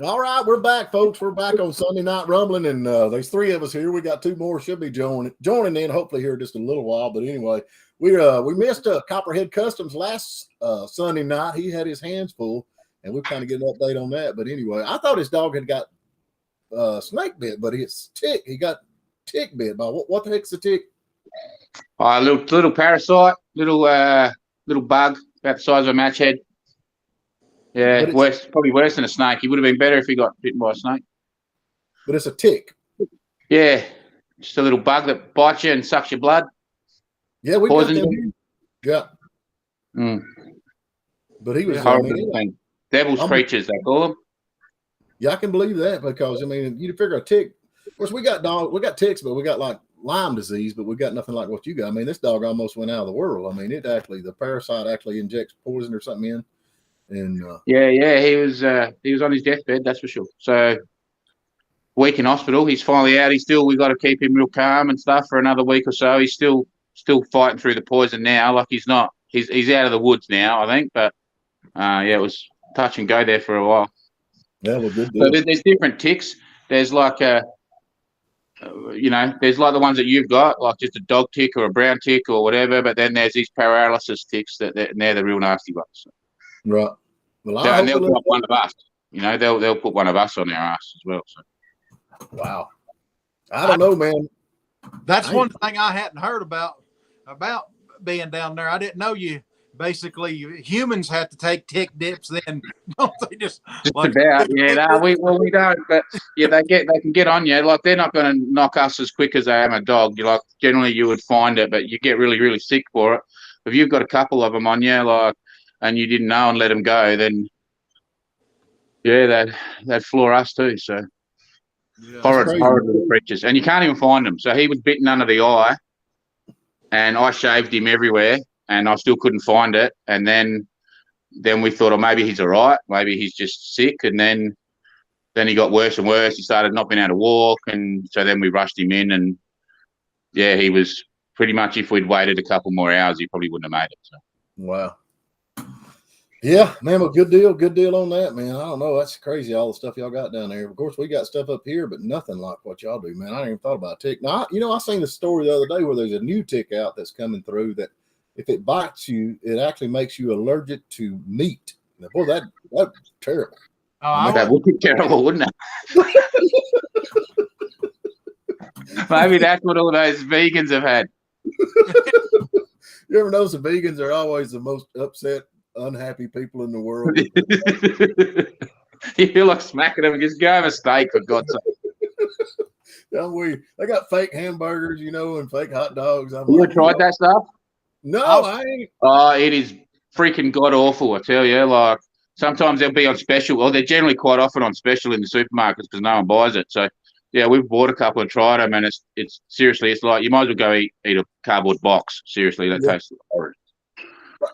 All right, we're back, folks. We're back on Sunday Night Rumbling, and there's three of us here. We got two more should be joining in hopefully here just a little while. But anyway, we missed Copperhead Customs last Sunday night. He had his hands full, and we'll kind of get an update on that. But anyway, I thought his dog had got snake bit, but it's tick. He got tick bit by what the heck's the tick? A little parasite, little bug about the size of a match head. Yeah, probably worse than a snake. He would have been better if he got bitten by a snake. But it's a tick. Yeah, just a little bug that bites you and sucks your blood. Yeah, we got them. Yeah. But he was horrible thing. Devil's creatures, they call them. Yeah, I can believe that because you figure a tick. Of course, we got ticks, but we got like Lyme disease, but we got nothing like what you got. This dog almost went out of the world. The parasite actually injects poison or something in. And he was on his deathbed, that's for sure. So week in hospital, he's finally out. We got to keep him real calm and stuff for another week or so. He's still fighting through the poison now. Like he's out of the woods now, I think. But it was touch and go there for a while. Yeah, well, good. So there's different ticks. There's like there's like the ones that you've got, like just a dog tick or a brown tick or whatever. But then there's these paralysis ticks that they're the real nasty ones. So. Right. Well, they'll put one of us. They'll put one of us on our ass as well. So. Wow. I don't know, man. That's one thing I hadn't heard about being down there. I didn't know basically humans have to take tick dips. Then don't they just about? Yeah, no, we don't. But yeah, they can get on you. Like they're not going to knock us as quick as they am a dog. Generally you would find it, but you get really really sick for it. If you've got a couple of them on you, and you didn't know and let them go, then they'd floor us too. So horrid little creatures, and you can't even find them. So he was bitten under the eye, and I shaved him everywhere, and I still couldn't find it. And then we thought, oh, maybe he's all right, maybe he's just sick. And then he got worse and worse. He started not being able to walk, and so then we rushed him in, and he was pretty much. If we'd waited a couple more hours, he probably wouldn't have made it. So. Wow. Yeah, man, well, good deal on that, man. I don't know. That's crazy, all the stuff y'all got down there. Of course, we got stuff up here, but nothing like what y'all do, man. I ain't even thought about a tick. Now, I seen the story the other day where there's a new tick out that's coming through that if it bites you, it actually makes you allergic to meat. Now, boy, that's terrible. That would be terrible, wouldn't it? Maybe that's what all those vegans have had. You ever notice the vegans are always the most upset, unhappy people in the world? You feel like smacking them and just go have a steak, for God's sake. They got fake hamburgers, and fake hot dogs. You ever tried that stuff? No, I ain't. Oh, it is freaking god awful, I tell you. Like sometimes they'll be on special. Well, they're generally quite often on special in the supermarkets because no one buys it. So yeah, we've bought a couple and tried them, and it's seriously, it's like you might as well go eat a cardboard box. Seriously, that tastes horrid.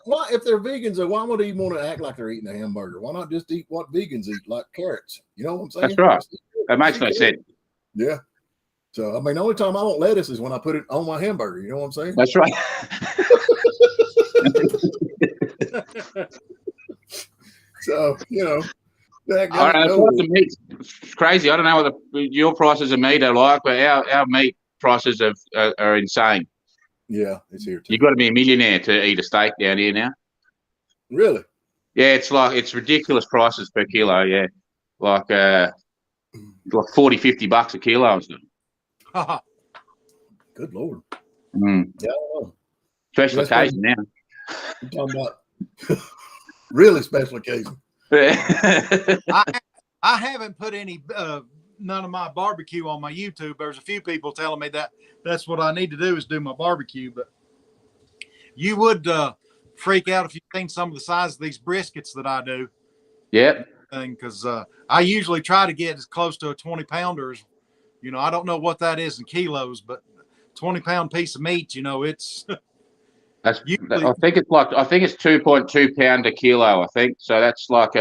Why, if they're vegans, why would they even want to act like they're eating a hamburger? Why not just eat what vegans eat, like carrots? You know what I'm saying? That's right. That makes no sense. Yeah. So, the only time I want lettuce is when I put it on my hamburger. You know what I'm saying? That's right. So, it's crazy. I don't know what your prices of meat are like, but our meat prices are insane. Yeah, it's here too. You've got to be a millionaire to eat a steak down here now. Really? Yeah, it's ridiculous prices per kilo. Yeah, like $40, $50 a kilo and stuff. Good Lord. Mm. Yeah, I don't know. Special occasion now. I'm talking about really special occasion. I haven't put none of my barbecue on my YouTube. There's a few people telling me that's what I need to do is do my barbecue, but you would freak out if you've seen some of the size of these briskets that I do. Yep. Because I usually try to get as close to a 20-pounder. I don't know what that is in kilos, but 20-pound piece of meat, it's. I think it's 2.2 pound a kilo. I think so. That's like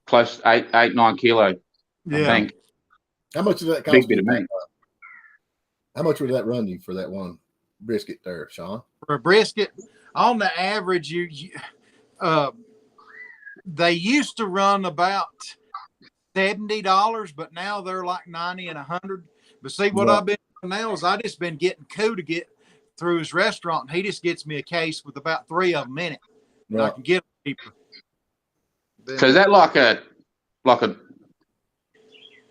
close to 8-9 kilo. Yeah. I think. How much does that cost? Big bit of meat. How much would that run you for that one brisket there, Sean? For a brisket, on the average, they used to run about $70, but now they're like 90 and 100. But see, what I've been doing now is I just been getting Koo to get through his restaurant, and he just gets me a case with about 3 of them in it. And I can get them cheaper. So is that like a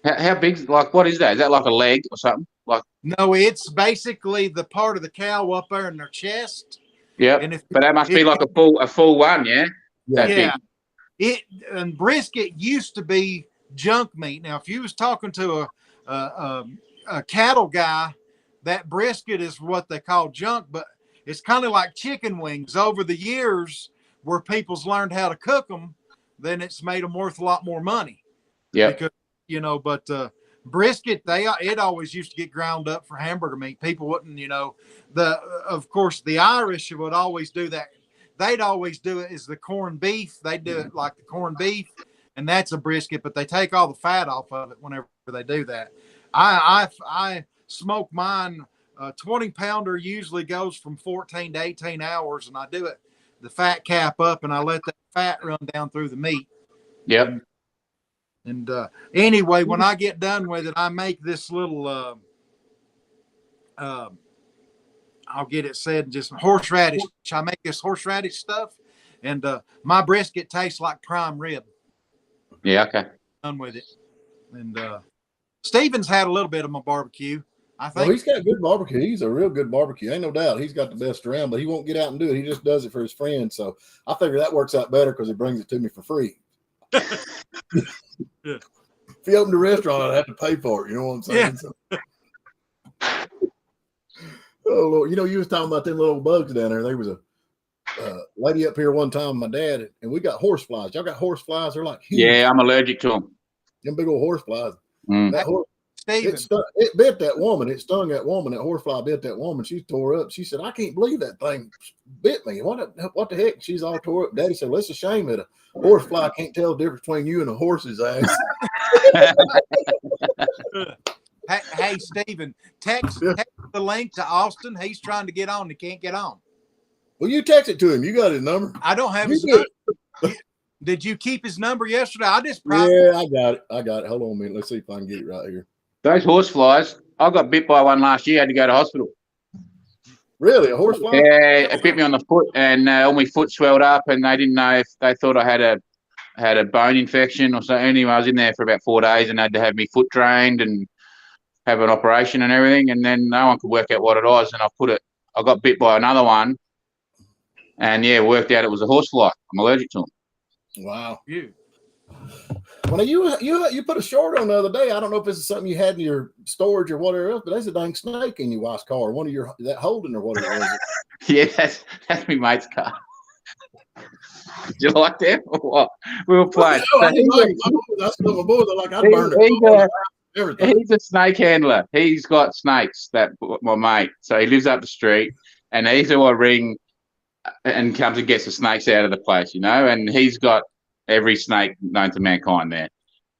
how big? Like, what is that? Is that like a leg or something? Like, no, it's basically the part of the cow up there in their chest. Yeah, but that must be like a full one, yeah. And brisket used to be junk meat. Now, if you was talking to a cattle guy, that brisket is what they call junk, but it's kind of like chicken wings. Over the years, where people's learned how to cook them, then it's made them worth a lot more money. Yeah, because but brisket, it always used to get ground up for hamburger meat. People wouldn't, of course the Irish would always do that. They'd always do it as the corned beef. They do it like the corned beef, and that's a brisket, but they take all the fat off of it whenever they do that. I smoke mine. 20-pounder usually goes from 14 to 18 hours, and I do it the fat cap up, and I let that fat run down through the meat. Yep. And anyway, when I get done with it, I make this little I'll get it said, just horseradish. I make this horseradish stuff, and my brisket tastes like prime rib. Yeah, okay. Done with it. And Steven's had a little bit of my barbecue. I think he's got good barbecue. He's a real good barbecue. Ain't no doubt. He's got the best around, but he won't get out and do it. He just does it for his friends. So I figure that works out better because he brings it to me for free. Yeah. If he opened a restaurant, I'd have to pay for it. You know what I'm saying? Yeah. So, oh Lord, you was talking about them little bugs down there. There was a lady up here one time with my dad, and we got horse flies. Y'all got horse flies? They're like huge. Yeah, I'm allergic to them. Them big old horse flies. That horse, it bit that woman. It stung that woman. That horsefly bit that woman. She tore up. She said, "I can't believe that thing bit me. What the heck?" She's all tore up. Daddy said, "Well, it's a shame that a horsefly can't tell the difference between you and a horse's ass." Hey, Steven, text the link to Austin. He's trying to get on. He can't get on. Well, you text it to him. You got his number. I don't have his number. Did you keep his number yesterday? I got it. Hold on a minute. Let's see if I can get it right here. Those horse flies, I got bit by one last year. I had to go to hospital. Really, a horsefly? Yeah, it bit me on the foot, and all my foot swelled up, and they didn't know if they thought I had a bone infection or something. Anyway, I was in there for about 4 days and had to have my foot drained and have an operation and everything, and then no one could work out what it was, and I got bit by another one, and worked out it was a horsefly. I'm allergic to them. Wow. Well, you put a short on the other day. I don't know if this is something you had in your storage or whatever else, but there's a dang snake in your wife's car. One of that Holden or whatever it was. Yeah, that's my mate's car. Did you like that or what? We were playing. He's a snake handler. He's got snakes, my mate. So he lives up the street, and he's who I ring and comes and gets the snakes out of the place, and he's got every snake known to mankind there.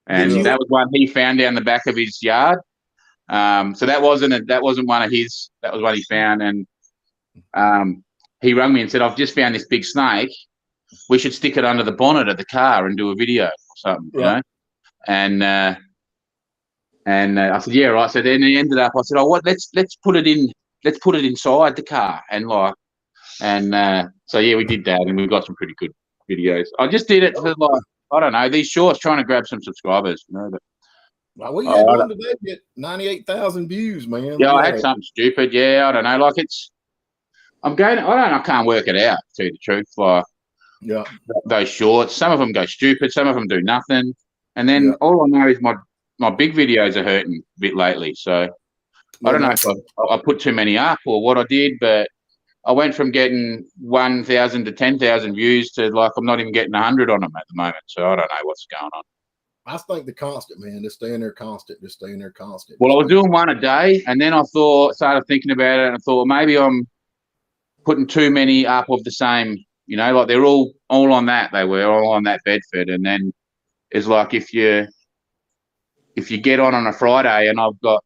And that was one he found down the back of his yard. So that wasn't one of his, that was one he found. And he rang me and said, "I've just found this big snake. We should stick it under the bonnet of the car and do a video or something, And I said, "Yeah, right." So then he ended up, I said, "Oh, what? Let's put it inside the car." So we did that, and we got some pretty good videos. I just did it for I don't know, these shorts, trying to grab some subscribers, But well, we had one today get 98,000 views, man. Yeah, I had something stupid. Yeah, I don't know. Like I can't work it out, to tell you the truth. Like, those shorts, some of them go stupid, some of them do nothing, and then all I know is my big videos are hurting a bit lately. So I don't know if I put too many up or what I did, but I went from getting 1,000 to 10,000 views to I'm not even getting 100 on them at the moment. So I don't know what's going on. I think the constant, man, just staying there constant. Well, I was doing one a day, and then I started thinking about it, and I thought maybe I'm putting too many up of the same, they're all on that. They were all on that Bedford, and then it's like if you get on a Friday and I've got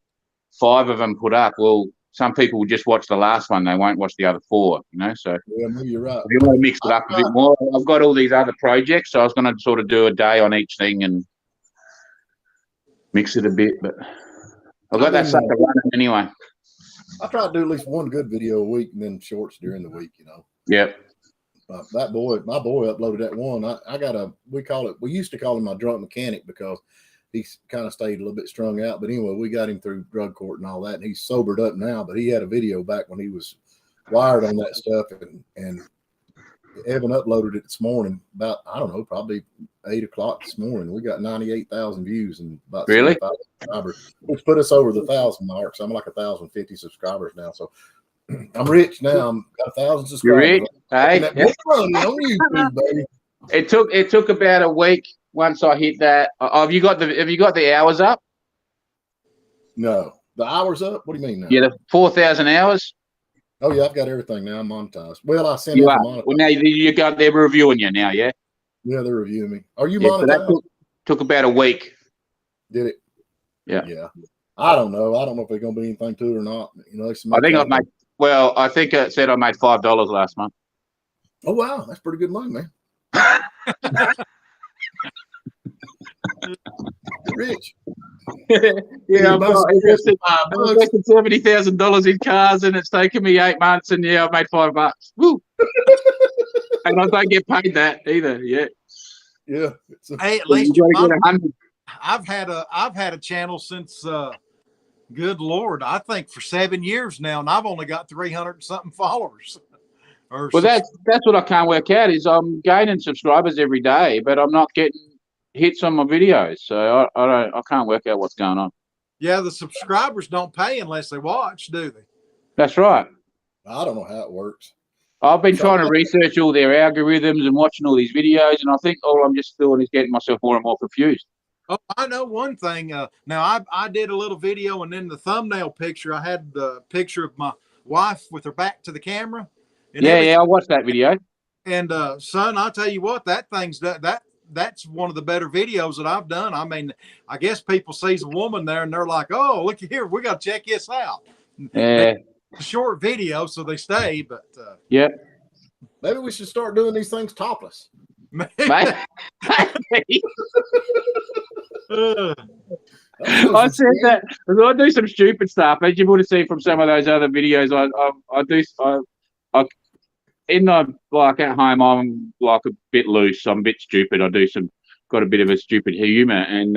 5 of them put up, well, some people will just watch the last one. They won't watch the other 4, So you're right. We want to mix it up a bit more. I've got all these other projects, so I was going to sort of do a day on each thing, and Mix it a bit, but I got that sucker running anyway. I try to do at least one good video a week and then shorts during the week, you know. Yep. My boy uploaded that one. We used to call him my drunk mechanic because he kind of stayed a little bit strung out. But anyway, we got him through drug court and all that, and he's sobered up now. But he had a video back when he was wired on that stuff, and Evan uploaded it this morning about, I don't know, probably 8 o'clock this morning. We got 98,000 views and about 75 subscribers, which put us over the 1,000 mark. So I'm like 1,050 subscribers now. So I'm rich now. I'm got 1,000 subscribers. You're rich, hey? On YouTube, baby. It took about a week once I hit that. Have you got the hours up? No, the hours up. What do you mean now? Yeah, the 4,000 hours. Oh yeah, I've got everything now. I'm monetized. Well, I sent it to monetize. Well, now you got they're reviewing you now, yeah. Yeah, they're reviewing me. Are you monetized? So that took about a week. Did it? Yeah. Yeah. I don't know. I don't know if there's gonna be anything to it or not. You know, I think I've made. Well, I think it said I made $5 last month. Oh wow, that's pretty good money, man. Rich. Yeah, I'm invested $70,000 in cars, and it's taken me 8 months, and I've made $5. Woo! And I don't get paid that either. Yeah. Yeah. Hey, at least I've had a channel since good Lord, I think for 7 years now, and I've only got 300 and something followers. Well, that's what I can't work out is I'm gaining subscribers every day, but I'm not getting hits on my videos, so I can't work out what's going on. Yeah, the subscribers don't pay unless they watch, do they? That's right. I don't know how it works. I've been trying to research all their algorithms and watching all these videos, and I think all I'm just doing is getting myself more and more confused. Oh, I know one thing. Now I did a little video, and in the thumbnail picture, I had the picture of my wife with her back to the camera. And yeah, I watched that video. And son, I'll tell you what, that's one of the better videos that I've done. I mean, I guess people sees a woman there and they're like, "Oh, look here, we got to check this out." Yeah. It's a short video, so they stay. But yeah, maybe we should start doing these things topless. I said that I do some stupid stuff, as you would have seen from some of those other videos. I in the like at home, I'm like a bit loose. I'm a bit stupid. I do got a bit of a stupid humor, and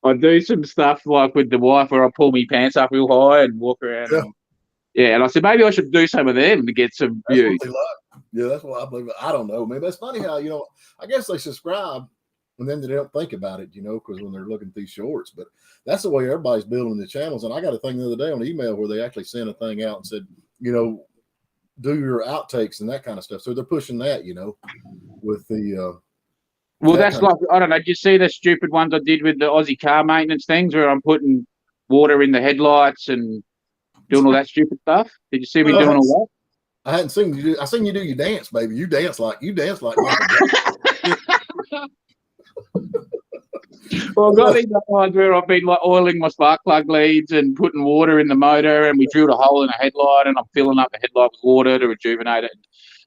I do some stuff like with the wife where I pull my pants up real high and walk around. Yeah, and I said maybe I should do some of them to get some views. Yeah, that's what I believe. I don't know. Maybe that's funny how I guess they subscribe and then they don't think about it, because when they're looking at these shorts. But that's the way everybody's building the channels. And I got a thing the other day on email where they actually sent a thing out and said, do your outtakes and that kind of stuff. So they're pushing that, with the. Well, that's like, I don't know. Did you see the stupid ones I did with the Aussie car maintenance things where I'm putting water in the headlights and doing all that stupid stuff? Did you see me doing all that? I hadn't seen you do. I seen you do your dance, baby. You dance like. Well, I've got these ones where I've been like oiling my spark plug leads and putting water in the motor, and we drilled a hole in the headlight, and I'm filling up the headlight with water to rejuvenate it.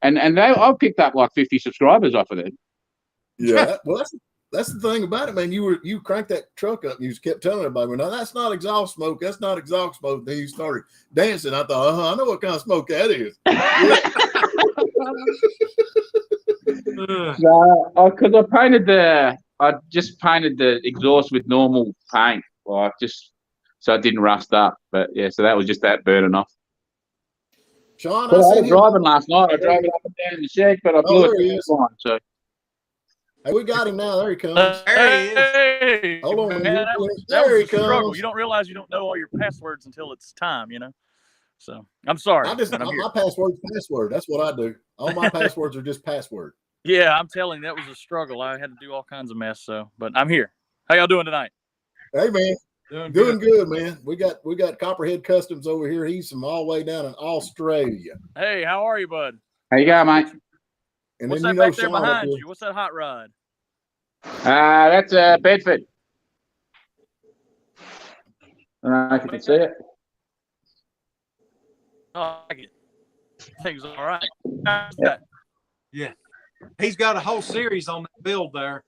And I've picked up like 50 subscribers off of it. Yeah, well, that's the thing about it, man. You cranked that truck up and you just kept telling everybody, "Well, no, that's not exhaust smoke. That's not exhaust smoke." Then you started dancing. I thought, I know what kind of smoke that is. Because I just painted the exhaust with normal paint, like just so it didn't rust up. But yeah, so that was just that burning off. Sean, I was driving last night. I drove it up and down in the shed, but I blew it fine. So. Hey, we got him now. There he comes. There he is. Hey, hold on, man, there he comes. Struggle. You don't realize you don't know all your passwords until it's time, So I'm sorry. My password's password. That's what I do. All my passwords are just password. Yeah, I'm telling you, that was a struggle. I had to do all kinds of mess. But I'm here. How y'all doing tonight? Hey, man. Doing good, man. We got Copperhead Customs over here. He's from all the way down in Australia. Hey, how are you, bud? How you going, mate? And what's then that back there behind you? What's that hot rod? That's Bedford. I don't know if you can see it. Oh, I like it. Things all right. Yeah. He's got a whole series on that build there.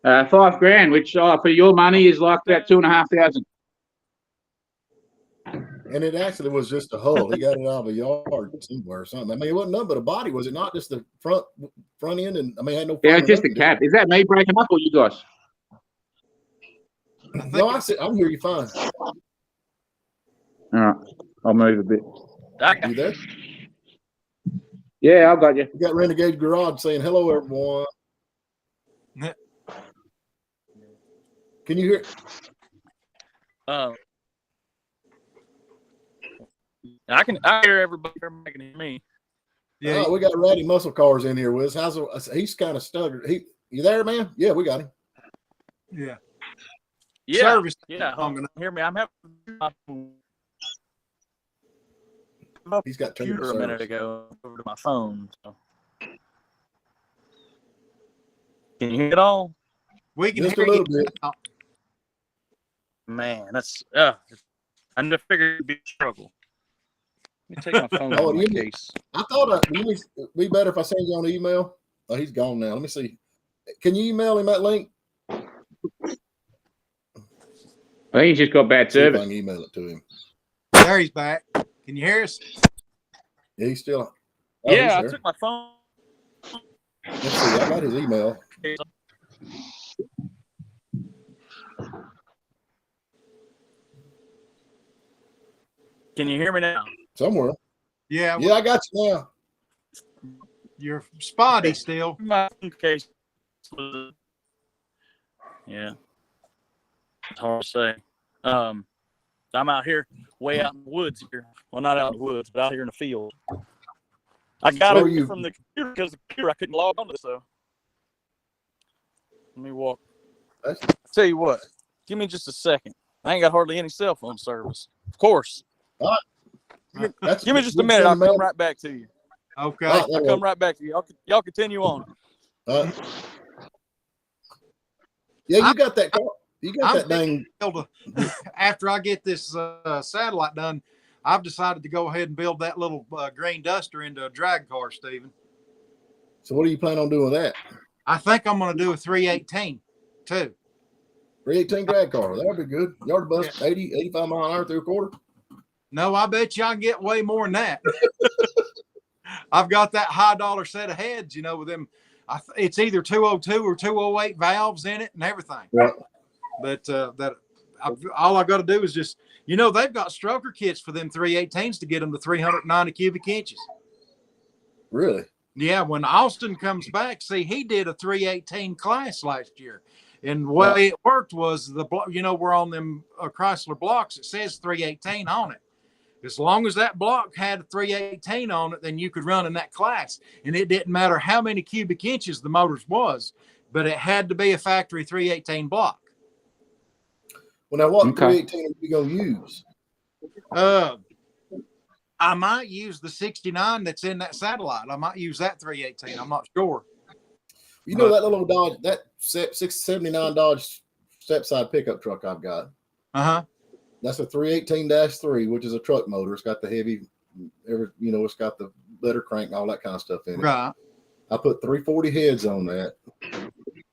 $5,000, which for your money is like about 2,500. And it actually was just a hull. He got it out of a yard somewhere or something. I mean, it wasn't nothing but a body, was it not? Just the front end, and I mean, it had no. Yeah, it's just a cap. Is that me breaking up or you guys? No, I hear you fine. All right, I'll move a bit. You there? Yeah, I got you. We got Renegade Garage saying hello, everyone. Can you hear? I hear everybody. Everybody can hear me. Yeah, we got Ratty Muscle Cars in here, Wiz. He's kind of stuttered. You there, man? Yeah, we got him. Yeah. Service. Yeah. Hear me? I'm having. He's got computer a minute ago over to my phone. So. Can you hear it all? We can just hear a little you. bit. Man, that's I never figured it'd be a struggle. Let me take my phone out of my case. I thought it'd be better if I send you an email. Oh, he's gone now. Let me see. Can you email him that link? I think he's just got bad service. I can email it to him. There he's back. Can you hear us? Yeah, he's still. Yeah, I took my phone. Let's see. I got his email. Can you hear me now? Somewhere. Yeah. Yeah, I got you now. You're spotty still. My case. Yeah. It's hard to say. I'm out here way out in the woods here. Well, not out in the woods, but out here in the field. I got it from the computer because the computer I couldn't log on to, so. Let me walk. I'll tell you what. Give me just a second. I ain't got hardly any cell phone service. Of course. All right. Give me just a minute. I'll come right back to you. Okay. I'll come right back to you. Y'all continue on. Yeah, you got that car. You got that thing. After I get this satellite done, I've decided to go ahead and build that little green duster into a drag car, Stephen. So what do you plan on doing with that? I think I'm going to do a 318 too. 318 drag car. That'd be good. Yard bust 80, 85 mile an hour through a quarter. No, I bet you I can get way more than that. I've got that high dollar set of heads, with them. It's either 202 or 208 valves in it and everything. Right. But all I got to do is just, they've got stroker kits for them 318s to get them to 390 cubic inches. Really? Yeah. When Austin comes back, see, he did a 318 class last year. And the way it worked was we're on them Chrysler blocks. It says 318 on it. As long as that block had a 318 on it, then you could run in that class. And it didn't matter how many cubic inches the motors was, but it had to be a factory 318 block. Well, now what 318 are you going to use? I might use the 69 that's in that satellite. I might use that 318. I'm not sure. That little Dodge, that 679 Dodge step-side pickup truck I've got. Uh-huh. That's a 318-3, which is a truck motor. It's got the heavy, it's got the letter crank and all that kind of stuff in it. Right. I put 340 heads on that.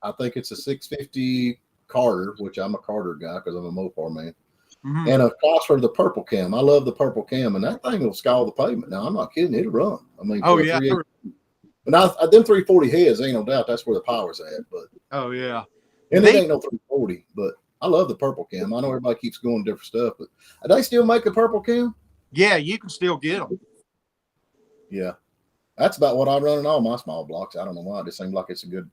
I think it's a 650 Carter, which I'm a Carter guy because I'm a Mopar man. Mm-hmm. And a Chrysler, the purple cam. I love the purple cam, and that thing will scour the pavement. Now, I'm not kidding. It'll run. I mean, yeah. But them 340 heads, ain't no doubt that's where the power's at. But yeah. And it ain't no 340, but I love the purple cam. I know everybody keeps going different stuff, but they still make the purple cam? Yeah, you can still get them. Yeah. That's about what I run in all my small blocks. I don't know why. It just seems like it's a good.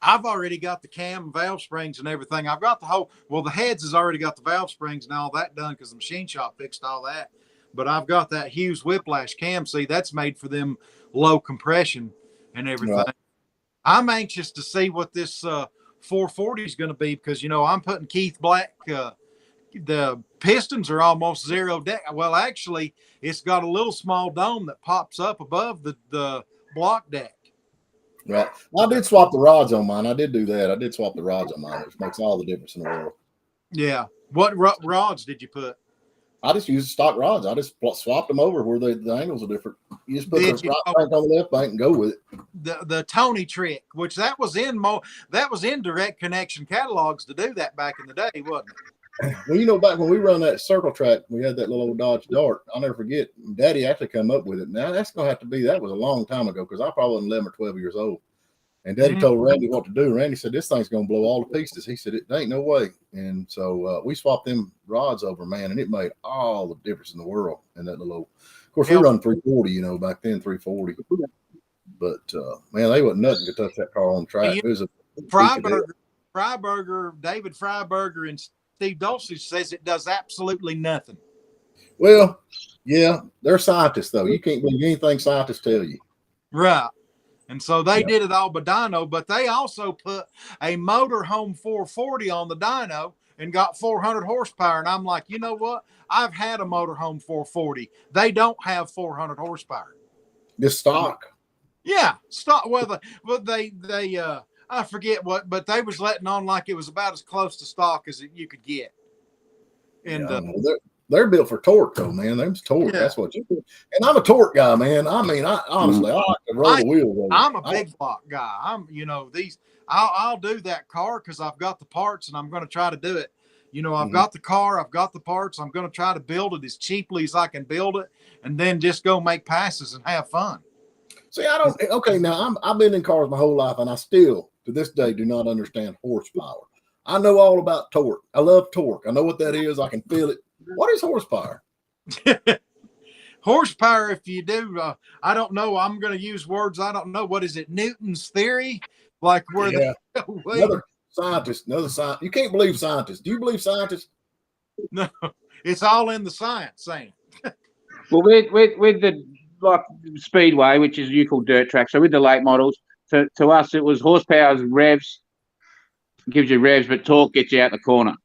I've already got the cam, valve springs, and everything. I've got the heads has already got the valve springs and all that done because the machine shop fixed all that. But I've got that Hughes Whiplash cam. See, that's made for them low compression and everything. Right. I'm anxious to see what this 440 is going to be because, I'm putting Keith Black. The pistons are almost zero deck. Well, actually, it's got a little small dome that pops up above the block deck. Right. I did swap the rods on mine. I did do that. I did swap the rods on mine, which makes all the difference in the world. Yeah. What rods did you put? I just use stock rods. I just swapped them over where the angles are different. You just put the right bank on the left bank and go with it. The Tony trick, which that was in direct connection catalogs to do that back in the day, wasn't it? Well, you know, back when we run that circle track, we had that little old Dodge Dart. I'll never forget. Daddy actually come up with it. Now that's gonna have to be. That was a long time ago because I probably wasn't 11 or 12 years old. And Daddy told Randy what to do. Randy said, "This thing's gonna blow all to pieces." He said, "It ain't no way." And so we swapped them rods over, man, and it made all the difference in the world. And that little, of course, we run 340, you know, back then 340. But man, they wasn't nothing to touch that car on the track. It was a Freiberger, David Freiberger, and Steve Dulcich says it does absolutely nothing. Well, yeah, they're scientists though. You can't believe anything scientists tell you. Right. And so they did it all by dyno, but they also put a motorhome 440 on the dyno and got 400 horsepower. And I'm like, you know what? I've had a motorhome 440. They don't have 400 horsepower. Just stock. Yeah, stock. Well, they I forget what, but they was letting on like it was about as close to stock as you could get. And they're built for torque, though, man. Them's torque. Yeah. That's what you do. And I'm a torque guy, man. I mean, I honestly, I like to roll the wheel. I'm a big block guy. I'll do that car because I've got the parts and I'm going to try to do it. You know, I've got the car, I've got the parts. I'm going to try to build it as cheaply as I can build it, and then just go make passes and have fun. See, I don't. Okay, now I've been in cars my whole life, and I still, to this day, do not understand horsepower. I know all about torque. I love torque. I know what that is. I can feel it. What is horsepower? Horsepower, if you do, I don't know. I'm going to use words I don't know. What is it? Newton's theory? Like where another scientist. You can't believe scientists. Do you believe scientists? No, it's all in the science, saying. Well, with the speedway, which is you call dirt track. So with the late models, to us it was horsepower, revs, gives you revs, but torque gets you out the corner.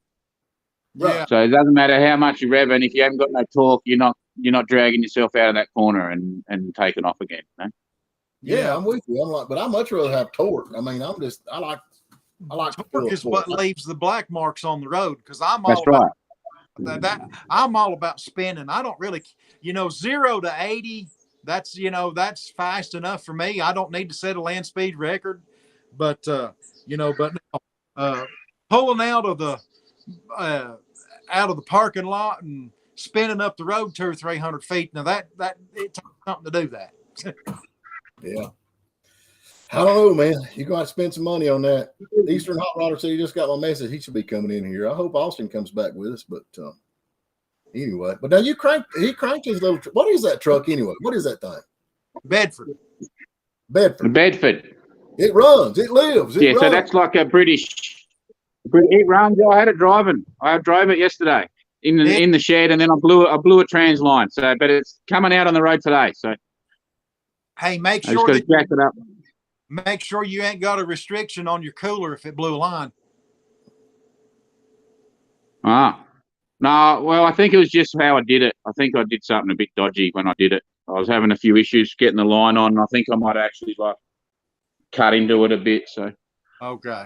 Yeah. So it doesn't matter how much you rev, and if you haven't got no torque, you're not dragging yourself out of that corner and taking off again. You know? Yeah, I'm with you. I'm like, but I much rather have torque. I mean, I like torque is what leaves the black marks on the road because I'm all about that. I'm all about spinning. I don't really, 0 to 80. That's fast enough for me. I don't need to set a land speed record, but pulling out of the parking lot and spinning up the road 200 or 300 feet. Now that it takes something to do that. Yeah. I don't know, man. You're going to spend some money on that. Eastern Hot Rodder City just got my message. He should be coming in here. I hope Austin comes back with us, but anyway. But now he cranked his little. What is that truck anyway? What is that thing? Bedford. It runs. It lives. It runs. So that's like a British. It runs. I had it driving. I drove it yesterday in the shed, and then I blew a trans line. So, but it's coming out on the road today. So, hey, make sure that jack it up. Make sure you ain't got a restriction on your cooler if it blew a line. No, well, I think it was just how I did it. I think I did something a bit dodgy when I did it. I was having a few issues getting the line on. And I think I might actually cut into it a bit. So okay.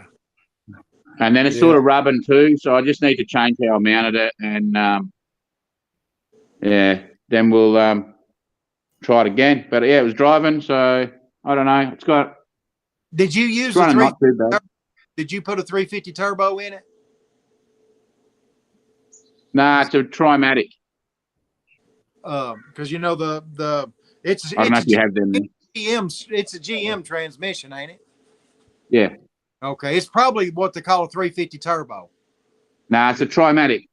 And then it's sort of rubbing too, so I just need to change how I mounted it, and then we'll try it again. But yeah, it was driving, so I don't know. It's got. Did you use a not too bad. Did you put a 350 turbo in it? Nah, it's a Trimatic. Because it's I don't know if you have them. It's a GM transmission, ain't it? Yeah. Okay, it's probably what they call a 350 turbo. Nah, it's a Trimatic.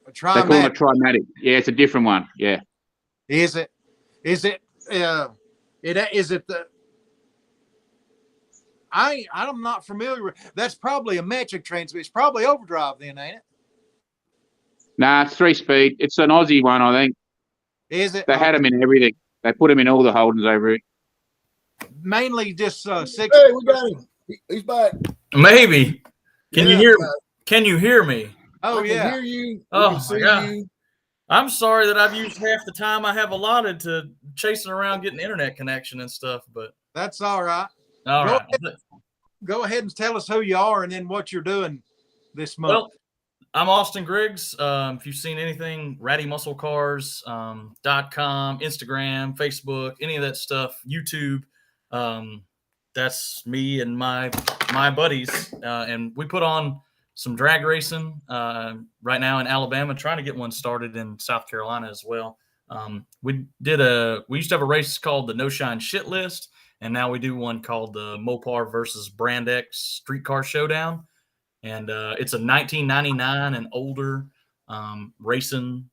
A Trimatic. They call it a Trimatic. Yeah, it's a different one. Yeah. Is it? Is it the? I'm not familiar with. That's probably a metric transmission. It's probably overdrive then, ain't it? Nah, it's 3-speed. It's an Aussie one, I think. Is it? They had them in everything. They put them in all the Holdens over it. Mainly just 6. Hey, we got him. He's back. Maybe. Can you hear? Can you hear me? Oh, I can hear you. Oh my God. I'm sorry that I've used half the time I have allotted to chasing around getting internet connection and stuff, but that's all right. All right. Go ahead and tell us who you are and then what you're doing this month. Well, I'm Austin Griggs. If you've seen anything, rattymusclecars.com, Instagram, Facebook, any of that stuff, YouTube, that's me and my buddies. And we put on some drag racing right now in Alabama, trying to get one started in South Carolina as well. We used to have a race called the No Shine Shit List, and now we do one called the Mopar versus Brand X Streetcar Showdown. And it's a 1999 and older racing.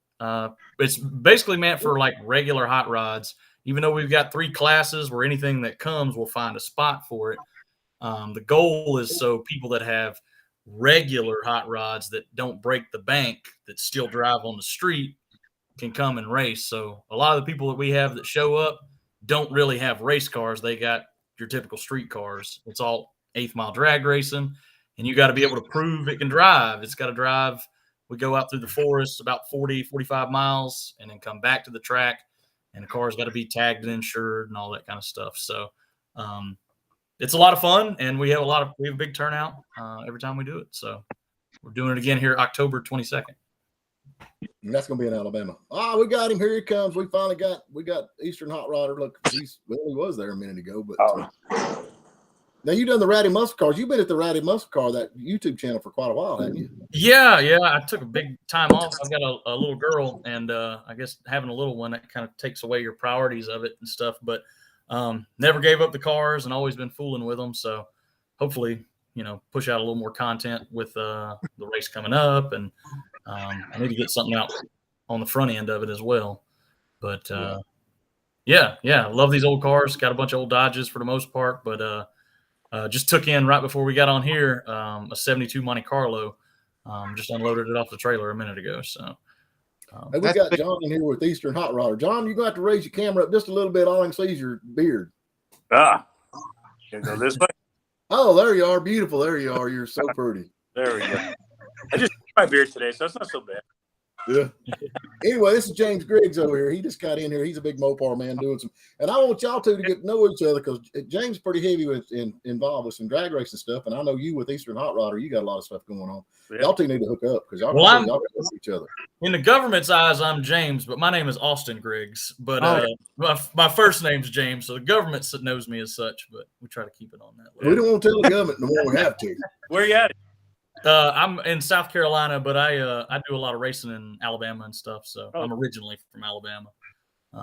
It's basically meant for like regular hot rods. Even though we've got 3 classes where anything that comes, we'll find a spot for it. The goal is so people that have regular hot rods that don't break the bank, that still drive on the street, can come and race. So a lot of the people that we have that show up don't really have race cars. They got your typical street cars. It's all 8th mile drag racing. And you got to be able to prove it can drive. It's got to drive. We go out through the forest about 40, 45 miles and then come back to the track. And the car's got to be tagged and insured and all that kind of stuff. So it's a lot of fun. And we have a big turnout every time we do it. So we're doing it again here October 22nd. And that's going to be in Alabama. We got him. Here he comes. We got Eastern Hot Rodder. Look, he was there a minute ago. But now you've done the Ratty Muscle Cars. You've been at the Ratty Muscle Car, that YouTube channel, for quite a while, haven't you? Yeah. I took a big time off. I've got a little girl, and I guess having a little one, that kind of takes away your priorities of it and stuff. But never gave up the cars and always been fooling with them. So hopefully, push out a little more content with the race coming up, and I need to get something out on the front end of it as well. But yeah, love these old cars. Got a bunch of old Dodges for the most part, but just took in right before we got on here a 72 Monte Carlo. Just unloaded it off the trailer a minute ago. So hey, we got John in here with Eastern Hot Rodder. John, you're going to have to raise your camera up just a little bit. All I can see is your beard. Can I go this way? Oh, there you are. Beautiful. There you are. You're so pretty. There we go. I just my beard today, so it's not so bad. Yeah. Anyway, this is James Griggs over here. He just got in here. He's a big Mopar man doing some, and I want y'all two to get to know each other, because James is pretty heavy involved with some drag racing stuff, and I know you with Eastern Hot Rodder, you got a lot of stuff going on. Yeah. Y'all two need to hook up, because y'all can help each other. In the government's eyes, I'm James, but my name is Austin Griggs. But my first name's James, so the government knows me as such. But we try to keep it on that level. We don't want to tell the government no more. We have to. Where you at? I'm in South Carolina, but I do a lot of racing in Alabama and stuff. So I'm originally from Alabama.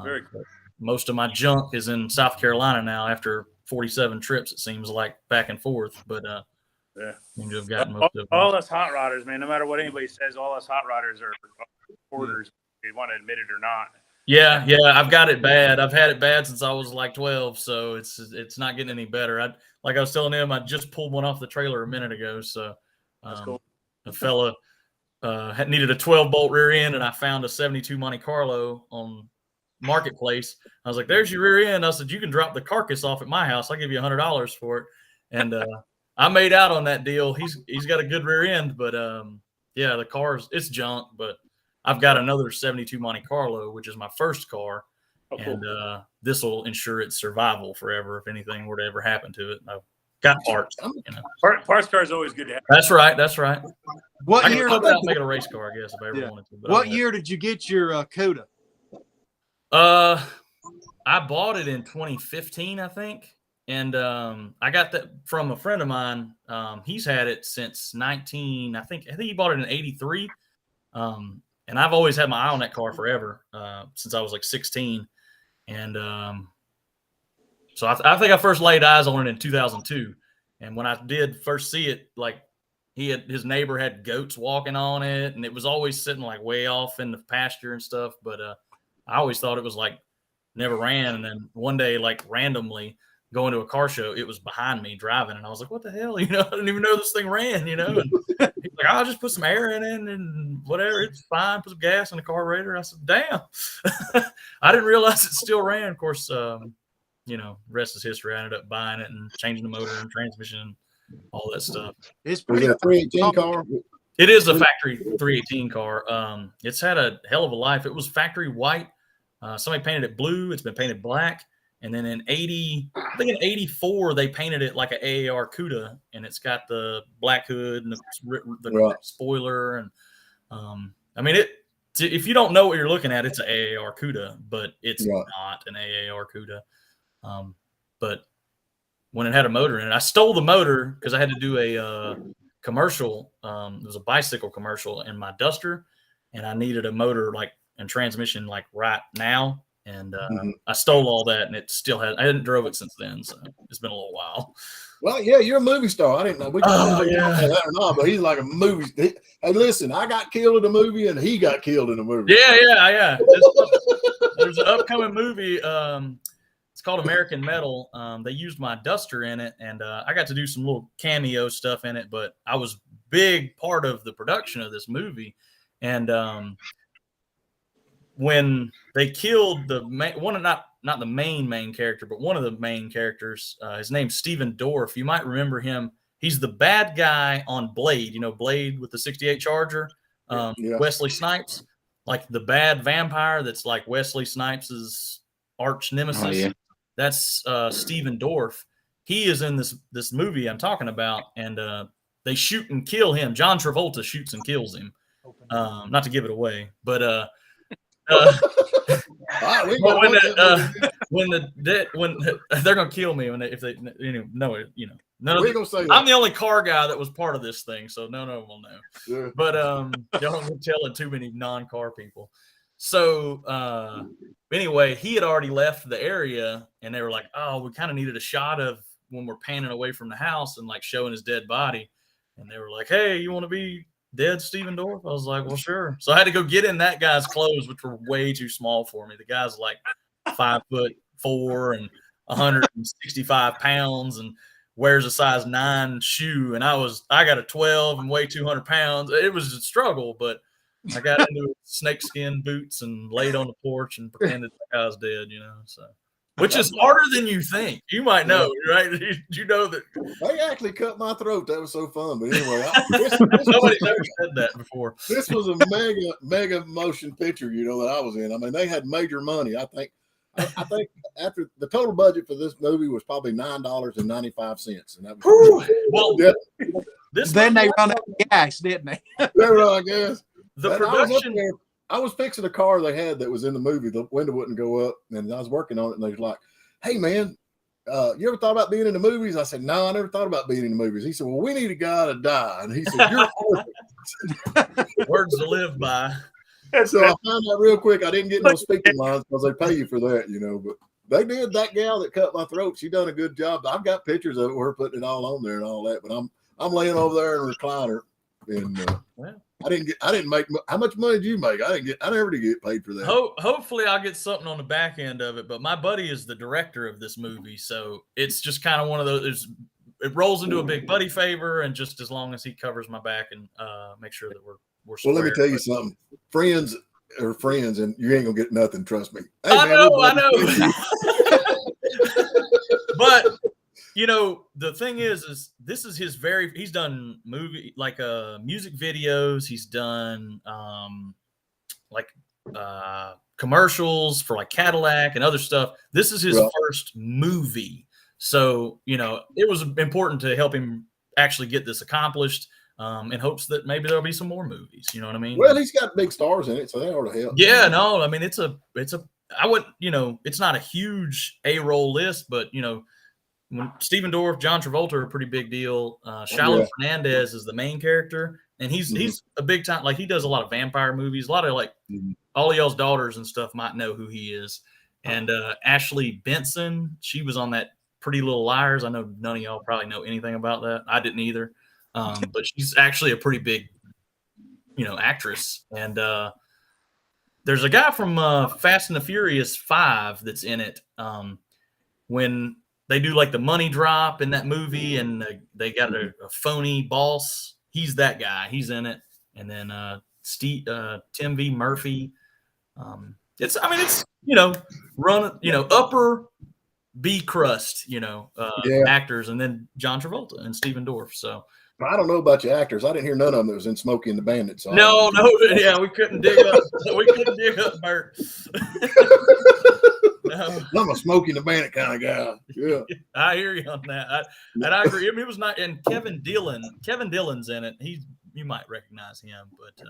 Very cool. Most of my junk is in South Carolina now after 47 trips, it seems like, back and forth. But I've gotten most of all us hot rodders, man. No matter what anybody says, all us hot rodders are reporters. You want to admit it or not. Yeah, I've got it bad. I've had it bad since I was like 12, so it's not getting any better. Like I was telling him, I just pulled one off the trailer a minute ago. So that's cool. A fella needed a 12-bolt rear end, and I found a 72 Monte Carlo on Marketplace. I was like, "There's your rear end." I said, "You can drop the carcass off at my house. I'll give you $100 for it." And I made out on that deal. He's got a good rear end, but the car's it's junk. But I've got another 72 Monte Carlo, which is my first car, and this will ensure its survival forever if anything were to ever happen to it. I've got parts. Parts car is always good to have. That's right. What year? Make it a race car, I guess, if I ever wanted to. What year did you get your Coda? I bought it in 2015, I think. And I got that from a friend of mine. He's had it since I think he bought it in 83. And I've always had my eye on that car forever, since I was like 16. And so I think I first laid eyes on it in 2002. And when I did first see it, like his neighbor had goats walking on it, and it was always sitting like way off in the pasture and stuff. But I always thought it was like never ran. And then one day, like randomly going to a car show, it was behind me driving, and I was like, "What the hell?" I didn't even know this thing ran. And he's like, "I'll just put some air in it and whatever, it's fine. Put some gas in the carburetor." I said, "Damn." I didn't realize it still ran. Of course, rest is history. I ended up buying it and changing the motor and transmission and all that stuff. It's pretty. A 318 car. It is a factory 318 car. It's had a hell of a life. It was factory white. Somebody painted it blue. It's been painted black. And then in I think in 84, they painted it like an AAR Cuda, and it's got the black hood and the spoiler. And I mean, if you don't know what you're looking at, it's an AAR Cuda, but it's not an AAR Cuda. But when it had a motor in it, I stole the motor because I had to do a commercial. It was a bicycle commercial in my Duster, and I needed a motor and transmission right now. And I stole all that, and it still has. I hadn't drove it since then, so it's been a little while. Well, yeah, you're a movie star. I didn't know. We that or not, but he's like a movie. Hey, listen, I got killed in a movie, and he got killed in a movie. Yeah. There's an upcoming movie. It's called American Metal. They used my Duster in it, and I got to do some little cameo stuff in it. But I was big part of the production of this movie, and when they killed not the main character, but one of the main characters, his name's Steven Dorff. You might remember him. He's the bad guy on Blade. You know, Blade with the 68 Charger. Wesley Snipes, like the bad vampire that's like Wesley Snipes's arch nemesis. Oh, yeah. That's Steven Dorff. He is in this movie I'm talking about, and they shoot and kill him. John Travolta shoots and kills him. Not to give it away, but when they're gonna kill me if they know it, I'm the only car guy that was part of this thing, so none of them will know. Yeah. But y'all don't tell too many non-car people. So anyway, he had already left the area, and they were like, "Oh, we kind of needed a shot of when we're panning away from the house and like showing his dead body," and they were like, "Hey, you want to be dead Steven Dorff?" I was like, well, sure. So I had to go get in that guy's clothes, which were way too small for me. The guy's like 5'4" and 165 pounds and wears a size 9 shoe. And I got a 12 and weigh 200 pounds. It was a struggle, but I got into snakeskin boots and laid on the porch and pretended the guy was dead, so. Which is harder than you think. You might know, right? You know that they actually cut my throat. That was so fun. But anyway, nobody's ever said that before. This was a mega motion picture, that I was in. I mean, they had major money. I think after the total budget for this movie was probably $9.95, and that was then they run out of gas, didn't they? They run, I guess. The production. I was fixing a car they had that was in the movie. The window wouldn't go up, and I was working on it. And they was like, "Hey, man, you ever thought about being in the movies?" I said, "No, I never thought about being in the movies." He said, "Well, we need a guy to die," and he said, "You're perfect." Words to live by. So I found out real quick. I didn't get no speaking lines because they pay you for that, But they did. That gal that cut my throat, she done a good job. I've got pictures of her putting it all on there and all that. But I'm laying over there in a recliner, and I didn't make. How much money did you make? I never did get paid for that. Hopefully I'll get something on the back end of it. But my buddy is the director of this movie, so it's just kind of one of those. It rolls into a big buddy favor, and just as long as he covers my back and make sure that we're square. Well, let me tell you something. Friends are friends, and you ain't gonna get nothing. Trust me. Hey, I know. But the thing is this is his he's done music videos. He's done commercials for like Cadillac and other stuff. This is his first movie. So, it was important to help him actually get this accomplished in hopes that maybe there'll be some more movies. You know what I mean? Well, he's got big stars in it, so that ought to help. Yeah, no, I mean, it's not a huge A-roll list, but, when Steven Dorff, John Travolta are a pretty big deal. Shiloh Fernandez is the main character, and he's a big time. Like, he does a lot of vampire movies. A lot of all y'all's daughters and stuff might know who he is. And Ashley Benson, she was on that Pretty Little Liars. I know none of y'all probably know anything about that. I didn't either. But she's actually a pretty big, actress. And there's a guy from Fast and the Furious 5 that's in it. When they do like the money drop in that movie, and they got a phony boss. He's that guy. He's in it. And then Tim V. Murphy. It's upper B crust, actors, and then John Travolta and Steven Dorff. So I don't know about your actors. I didn't hear none of them that was in Smokey and the Bandit. So no, yeah, we couldn't dig up Bert. No. I'm a Smokey the Bandit kind of guy. Yeah. I hear you on that. And I agree. I mean, it was not. And Kevin Dillon's in it. You might recognize him, but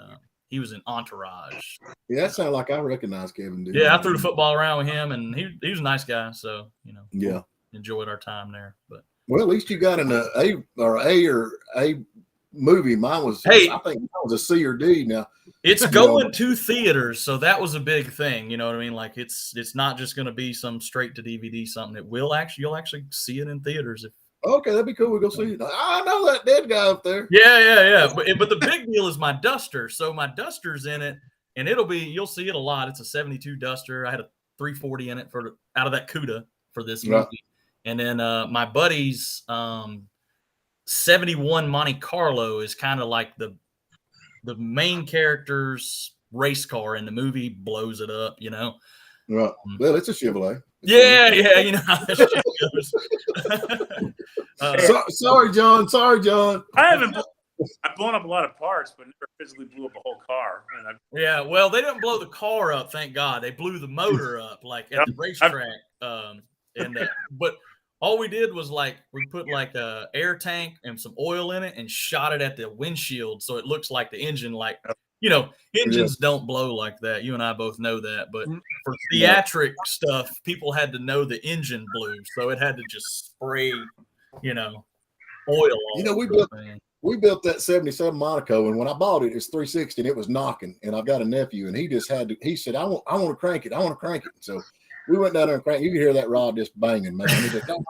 he was in Entourage. Yeah, that sounds like I recognize Kevin Dillon. Yeah, I threw the football around with him, and he was a nice guy. So yeah, enjoyed our time there. But well, at least you got an A movie. Mine was, I think mine was a C or D. Now it's going to theaters, so that was a big thing. You know what I mean? Like it's not just going to be some straight to DVD something. You'll actually see it in theaters. Okay, that'd be cool. We'll go see it. I know that dead guy up there. Yeah. But the big deal is my Duster. So my Duster's in it, and you'll see it a lot. It's a 72 Duster. I had a 340 in it out of that CUDA for this movie. Right. And then my buddy's 71 Monte Carlo is kind of like the main character's race car in the movie, blows it up, Right. Well, it's a Chevrolet. Yeah, you know how that shit goes. Sorry, John. I've blown up a lot of parts, but never physically blew up a whole car. Yeah, well, they didn't blow the car up, thank God. They blew the motor up, like at the racetrack. But all we did was we put a air tank and some oil in it and shot it at the windshield, so it looks like the engine, engines don't blow like that. You and I both know that. But for theatric stuff, people had to know the engine blew, so it had to just spray, oil. We built that 77 Monaco, and when I bought it, it's 360, and it was knocking. And I've got a nephew, and he just he said, I want to crank it. So we went down there and cranked. You could hear that rod just banging, man. He said, no.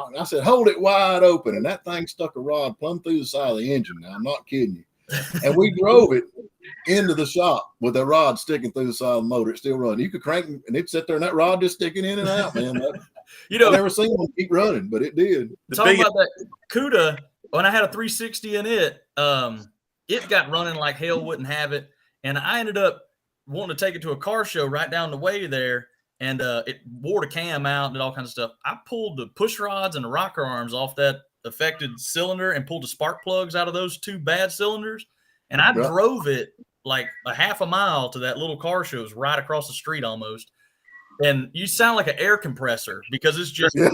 And I said, hold it wide open. And that thing stuck a rod plumb through the side of the engine. Now, I'm not kidding you. And we drove it into the shop with that rod sticking through the side of the motor. It's still running. You could crank it, and it'd sit there, and that rod just sticking in and out, man. I've never seen one keep running, but it did. Talking about that CUDA, when I had a 360 in it got running like hell, wouldn't have it. And I ended up wanting to take it to a car show right down the way there. And it wore the cam out and all kinds of stuff. I pulled the push rods and the rocker arms off that affected cylinder and pulled the spark plugs out of those two bad cylinders. And I drove it like a half a mile to that little car show. It was right across the street almost. And you sound like an air compressor because it's just. I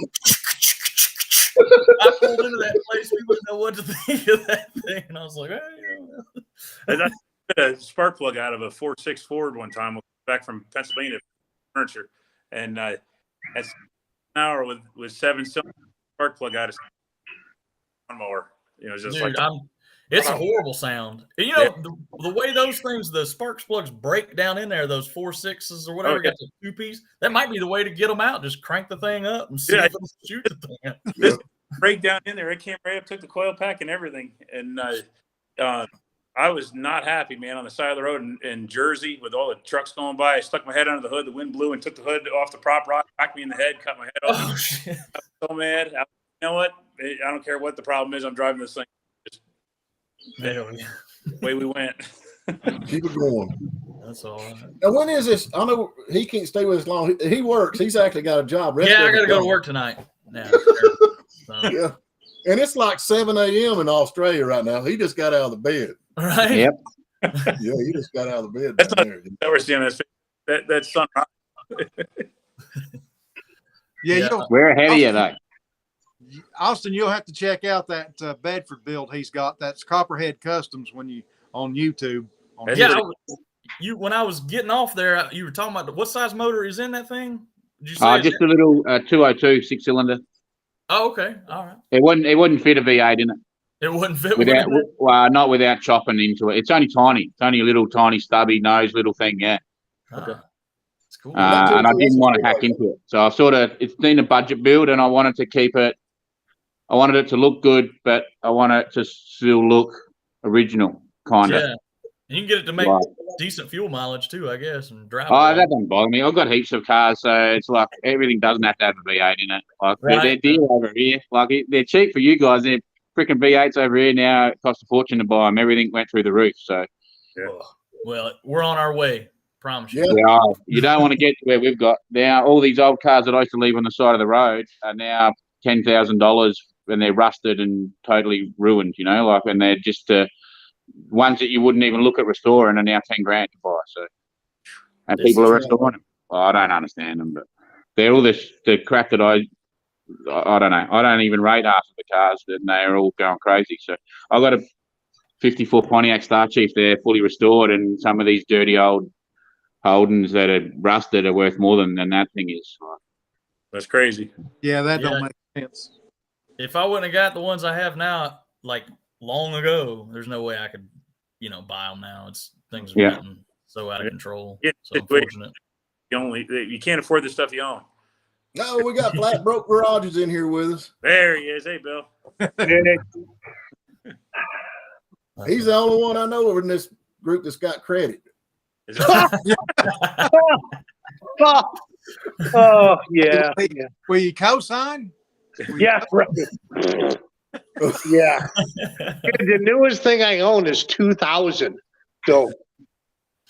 pulled into that place. We wouldn't know what to think of that thing. And I was like, I got a spark plug out of a 4.6 Ford one time back from Pennsylvania furniture. And that's an hour with 7 cylinder spark plug out of lawnmower. Just dude, it's a horrible sound. And the way those things, the spark plugs break down in there, those 4.6s or whatever, got the 2-piece. That might be the way to get them out. Just crank the thing up and see if it'll shoot the thing. Just break down in there. It came right up, took the coil pack and everything. And I was not happy, man, on the side of the road in Jersey with all the trucks going by. I stuck my head under the hood. The wind blew and took the hood off the prop rod, knocked me in the head, cut my head off. Oh, shit. I was so mad. You know what? I don't care what the problem is. I'm driving this thing. Way we went. Keep it going. That's all right. Now, when is this? I know he can't stay with us long. He works. He's actually got a job. I got to go to work tonight. Now. Yeah. And it's like 7 a.m. in Australia right now. He just got out of the bed. Right. Yep. Yeah, he just got out of the bed. That's not ever seen that sunrise. We're ahead of you, though. Austin, you'll have to check out that Bedford build he's got. That's Copperhead Customs on YouTube. When I was getting off there, you were talking about what size motor is in that thing? Did you say just a little 202 6-cylinder. Oh, okay, all right. It wouldn't fit a V8 in it. It wouldn't fit not without chopping into it. It's only tiny. It's only a little tiny stubby nose little thing. Yeah. Okay. That's cool. And I didn't want to hack into it, so it's been a budget build, and I wanted to keep it. I wanted it to look good, but I want it to still look original, kind of. Yeah. And you can get it to make decent fuel mileage too, I guess, and drive. Oh, that doesn't bother me. I've got heaps of cars, so it's like everything doesn't have to have a V8 in it. Like they're dear over here. Like they're cheap for you guys. They're freaking V8s over here now. It costs a fortune to buy them. Everything went through the roof. So, well, we're on our way. Promise you. Yeah, you don't want to get to where we've got now. All these old cars that I used to leave on the side of the road are now $10,000 when they're rusted and totally ruined. And they're just ones that you wouldn't even look at restoring are now $10,000 to buy. So, and people are restoring them. Well, I don't understand them, but they're all the crap that I don't know. I don't even rate half of the cars, and they're all going crazy. So I got a 54 Pontiac Star Chief there, fully restored, and some of these dirty old Holdens that are rusted are worth more than that thing is. That's crazy. Yeah, that don't make sense. If I wouldn't have got the ones I have now, like long ago, there's no way I could, buy them now. Things are getting so out of control. Yeah, so unfortunate. You can't afford the stuff you own. No, we got Flat Broke Garages in here with us. There he is. Hey, Bill. He's the only one I know in this group that's got credit. Oh, yeah. Will you co-sign? Yeah, right. Yeah. The newest thing I own is 2000. So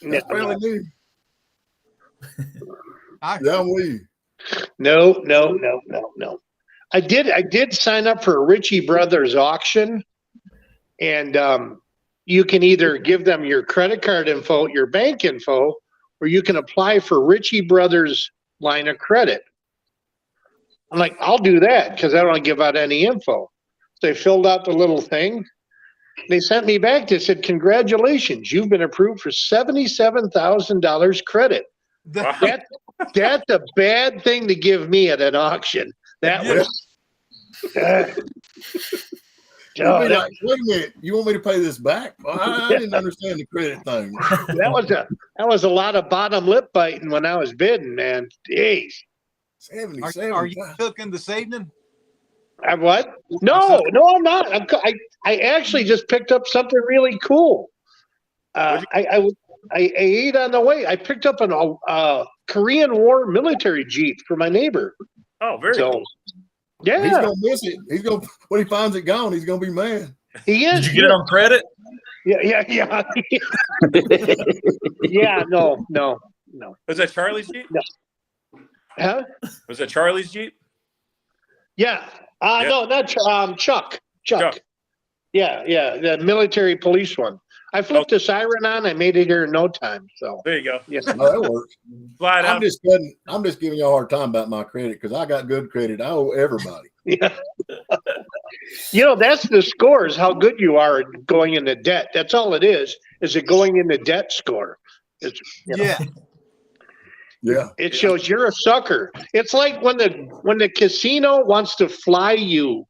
that's fairly new. No. I did sign up for a Ritchie Brothers auction, and you can either give them your credit card info, your bank info, or you can apply for Ritchie Brothers line of credit. I'm like, I'll do that because I don't want to give out any info. So they filled out the little thing. They sent me back. They said, congratulations, you've been approved for $77,000 credit. That's a bad thing to give me at an auction. That was. Wait a minute, you want me to pay this back? I didn't understand the credit thing. That was a lot of bottom lip biting when I was bidding, man. Jeez. 77. Are you cooking this evening? I what? No, I'm not. I actually just picked up something really cool. I ate on the way. I picked up a Korean War military Jeep for my neighbor. Oh, very cool. Yeah, he's gonna miss it. He's gonna when he finds it gone, he's gonna be mad. He is. Did you get it on credit? Yeah. Yeah, no. Was that Charlie's Jeep? No. Huh? Was that Charlie's Jeep? Yeah. No, not Chuck. Yeah, the military police one. I flipped the siren on. I made it here in no time. So there you go. Yeah, that works. Flat out. I'm just giving you a hard time about my credit because I got good credit. I owe everybody. Yeah. That's the score is how good you are at going into debt. That's all it is it going into debt score. Yeah. It shows you're a sucker. It's like when the casino wants to fly you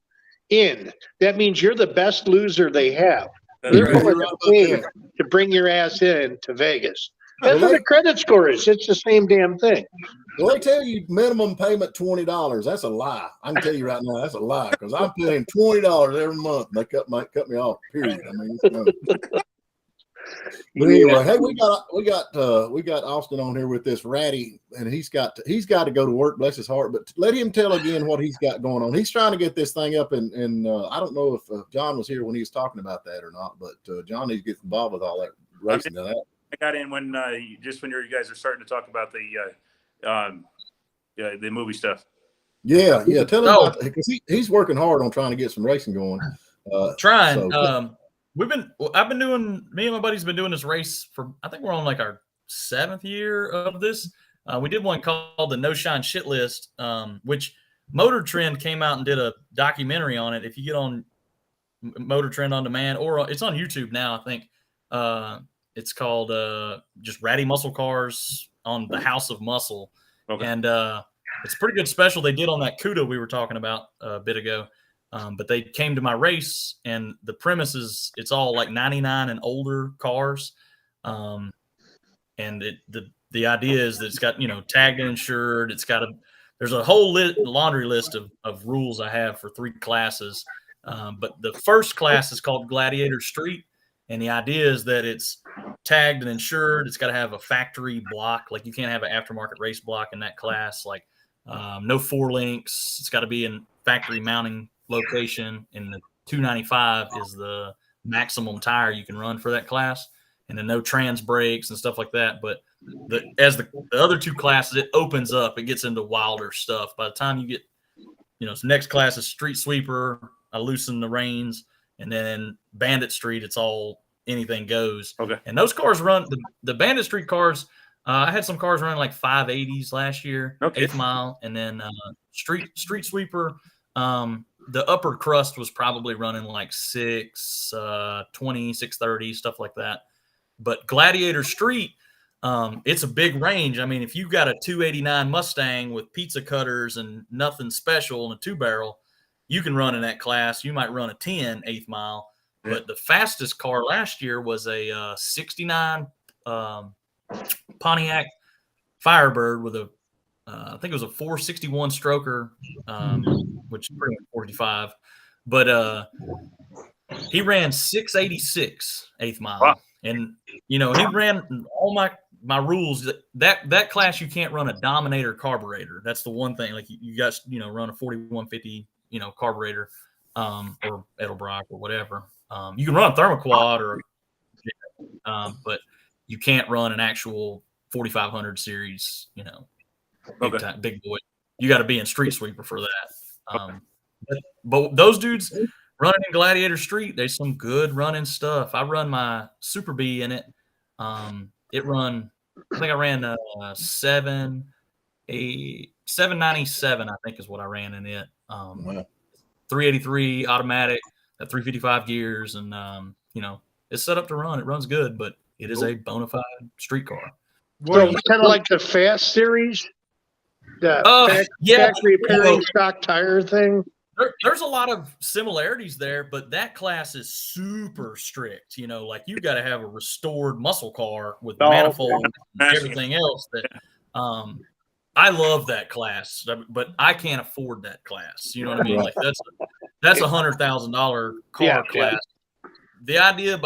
in, that means you're the best loser they have. They're going to pay to bring your ass in to Vegas. That's what the credit score is. It's the same damn thing. Well, they tell you minimum payment $20. That's a lie. I can tell you right now, that's a lie because I'm paying $20 every month. They cut me off. Period. I mean, but anyway, hey, we got Austin on here with this ratty, and he's got to go to work. Bless his heart. But let him tell again what he's got going on. He's trying to get this thing up, and I don't know if John was here when he was talking about that or not. But John needs to get involved with all that racing. I got in when you guys are starting to talk about the movie stuff. Yeah. Tell him about because he's working hard on trying to get some racing going. Me and my buddies been doing this race for, I think we're on like our 7th year of this. We did one called the No Shine Shit List, which Motor Trend came out and did a documentary on it. If you get on Motor Trend on demand, or it's on YouTube now, I think it's called just Ratty Muscle Cars on the House of Muscle. Okay. And it's a pretty good special they did on that CUDA we were talking about a bit ago. But they came to my race, and the premise is it's all like 99 and older cars. And the idea is that it's got, tagged and insured. There's a whole laundry list of rules I have for 3 classes. But the first class is called Gladiator Street. And the idea is that it's tagged and insured. It's got to have a factory block. Like you can't have an aftermarket race block in that class. Like no 4 links. It's got to be in factory mounting location, and the 295 is the maximum tire you can run for that class, and then no trans brakes and stuff like that. But as the other 2 classes, it opens up, it gets into wilder stuff. By the time you get, so next class is Street Sweeper, I loosen the reins, and then Bandit Street, it's all anything goes. Okay. And those cars run the Bandit Street cars I had some cars running like 580s last year, Okay. 8th mile, and then street sweeper. The upper crust was probably running like 620, 630, stuff like that. But Gladiator Street, it's a big range. I mean, if you've got a 289 Mustang with pizza cutters and nothing special and a 2-barrel, you can run in that class. You might run a 10 8th mile. Yeah. But the fastest car last year was a 69 Pontiac Firebird with I think it was a 461 stroker, which is pretty much 45. But he ran 686 8th mile. Wow. And, he ran all my rules. That class, you can't run a Dominator carburetor. That's the one thing. Like, you guys, run a 4150, carburetor or Edelbrock or whatever. You can run a thermoquad but you can't run an actual 4500 series, big boy. You got to be in street sweeper for that. But those dudes running in Gladiator Street, there's some good running stuff. I run my Super B in it. I think I ran 797, I think is what I ran in it. 383 automatic at 355 gears, and it's set up to run. It runs good, but it is a bona fide street car. So kind of like the Fast Series, the factory repairing stock tire thing. There's a lot of similarities there, but that class is super strict. Like, you got to have a restored muscle car with manifold and everything else. That I love that class, but I can't afford that class. You know what I mean? Like, that's $100,000 car class. Yeah. The idea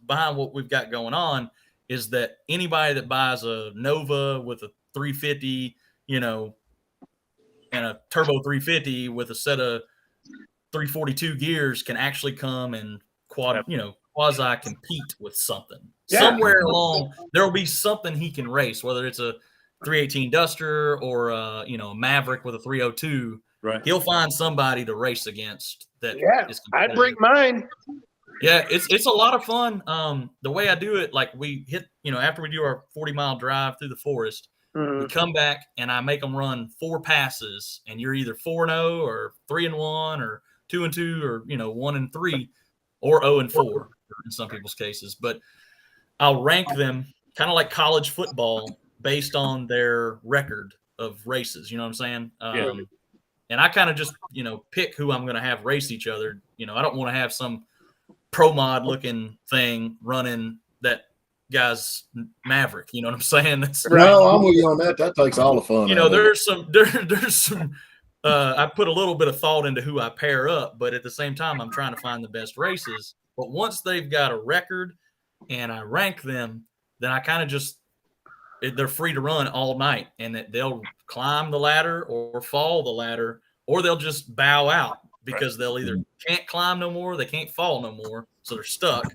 behind what we've got going on is that anybody that buys a Nova with a 350, and a turbo 350 with a set of 342 gears can actually come and quasi compete with something. Yeah. Somewhere along there will be something he can race, whether it's a 318 Duster or a Maverick with a 302. Right. He'll find somebody to race against that. Yeah, I'd bring mine. Yeah, it's a lot of fun. The way I do it, like, we hit, after we do our 40-mile drive through the forest, we come back and I make them run 4 passes, and you're either 4-0 or 3-1 or 2-2 or 1-3 or 0-4 in some people's cases. But I'll rank them kind of like college football based on their record of races. You know what I'm saying? And I kind of just pick who I'm going to have race each other. I don't want to have some pro mod looking thing running that guy's Maverick. You know what I'm saying? No, I'm with you on that. That takes all the fun. There's some I put a little bit of thought into who I pair up, but at the same time, I'm trying to find the best races. But once they've got a record and I rank them, then I kind of they're free to run all night, and that they'll climb the ladder or fall the ladder, or they'll just bow out because they'll either can't climb no more, they can't fall no more, so they're stuck,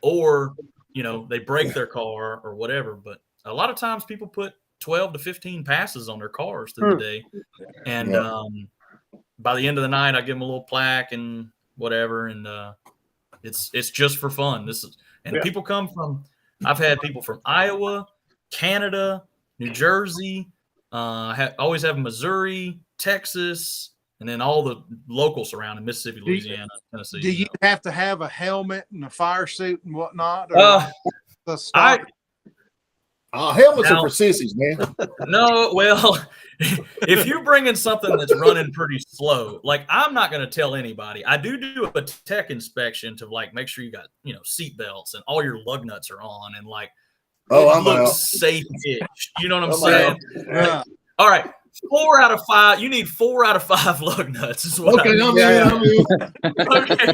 or they break their car or whatever. But a lot of times people put 12 to 15 passes on their cars through the day, and by the end of the night, I give them a little plaque and whatever, and it's just for fun. People come from. I've had people from Iowa, Canada, New Jersey, always have Missouri, Texas, and then all the local surrounding Mississippi, Louisiana, Tennessee. Do you have to have a helmet and a fire suit and whatnot? Helmets are for sissies, man. No, well, if you're bringing something that's running pretty slow, like, I'm not going to tell anybody. I do a tech inspection to, like, make sure you got seat belts and all your lug nuts are on, and like. I'm out. Safe-ish. You know what I'm saying? Yeah. All right. 4 out of 5. You need 4 out of 5 lug nuts. Is what I'm in. Okay.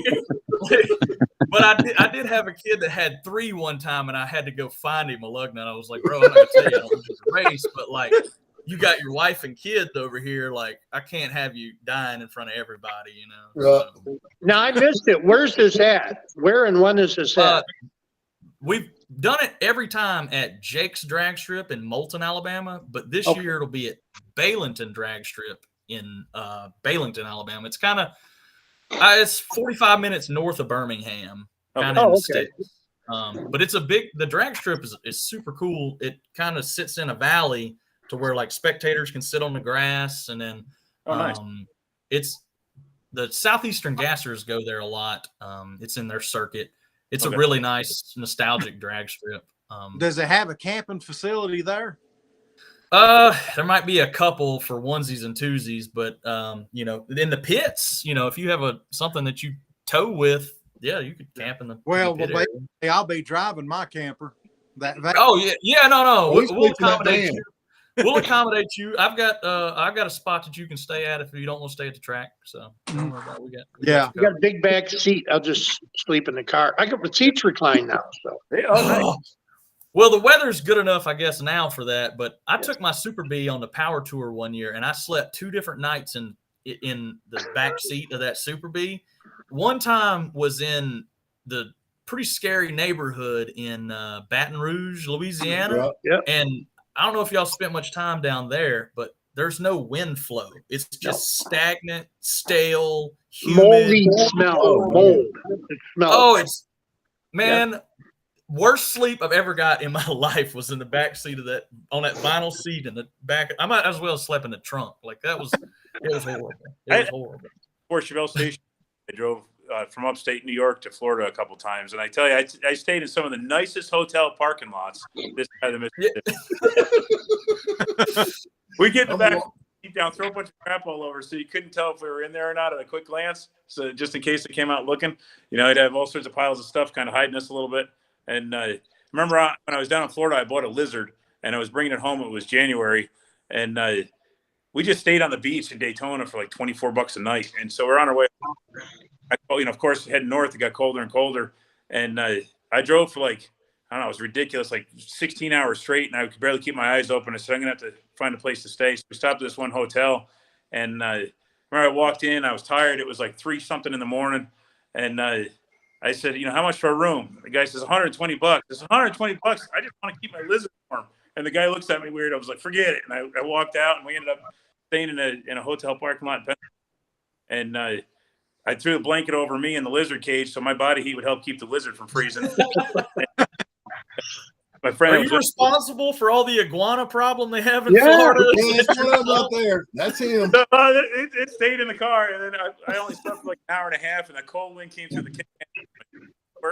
But I did have a kid that had 3 one time, and I had to go find him a lug nut. I was like, bro, I'm not going to tell you I don't want to race, but, like, you got your wife and kids over here. Like, I can't have you dying in front of everybody, So. Now, I missed it. Where's this at? Where and when is this at? We've done it every time at Jake's Drag Strip in Moulton, Alabama, but this year it'll be at Bailington Drag Strip in Bailington, Alabama. It's kind of it's 45 minutes north of Birmingham, kind of in the sticks. But it's the drag strip is super cool. It kind of sits in a valley to where like spectators can sit on the grass, and then nice. It's the Southeastern Gassers go there a lot. It's in their circuit. It's Okay. a really nice nostalgic drag strip. Does it have a camping facility there? There might be a couple for onesies and twosies, but you know, in the pits, you know, if you have something that you tow with, yeah, you could camp in the pit area. I'll be driving my camper. Oh yeah, no, we'll accommodate you. We'll accommodate you. I've got a spot that you can stay at if you don't want to stay at the track. So don't worry about it. We got a big back seat. I'll just sleep in the car. I got the seats reclined now. So well, the weather's good enough, I guess, now for that. But I took my Super Bee on the power tour one year, and I slept 2 different nights in the back seat of that Super Bee. One time was in the pretty scary neighborhood in Baton Rouge, Louisiana, and I don't know if y'all spent much time down there, but there's no wind flow. It's just stagnant, stale, humid. Moldy smell. Mold. It smells. Worst sleep I've ever got in my life was in the back seat of on that vinyl seat in the back. I might as well have slept in the trunk. Like it was horrible. It was horrible. Courchevel Station. I drove from upstate New York to Florida a couple times, and I tell you, I stayed in some of the nicest hotel parking lots this side of the Mississippi. We get in the back, deep down, throw a bunch of crap all over, so you couldn't tell if we were in there or not at a quick glance. So just in case they came out looking, you know, I'd have all sorts of piles of stuff kind of hiding us a little bit. And remember when I was down in Florida, I bought a lizard, and I was bringing it home. It was January, and we just stayed on the beach in Daytona for like $24 a night. And so we're on our way home. Of course, heading north, it got colder and colder. And I drove for like, I don't know, it was ridiculous, like 16 hours straight, and I could barely keep my eyes open. I said, I'm going to have to find a place to stay. So we stopped at this one hotel, and when I walked in, I was tired. It was like 3-something in the morning. And I said, how much for a room? The guy says, $120. It's $120. I just want to keep my lizard warm. And the guy looks at me weird. I was like, forget it. And I walked out, and we ended up staying in a hotel parking lot. And I threw the blanket over me in the lizard cage, so my body heat would help keep the lizard from freezing. My friend, are you responsible for all the iguana problem they have in Florida? Yeah, that's out there. That's him. It stayed in the car, and then I only slept for like an hour and a half, and the cold wind came through the kitchen.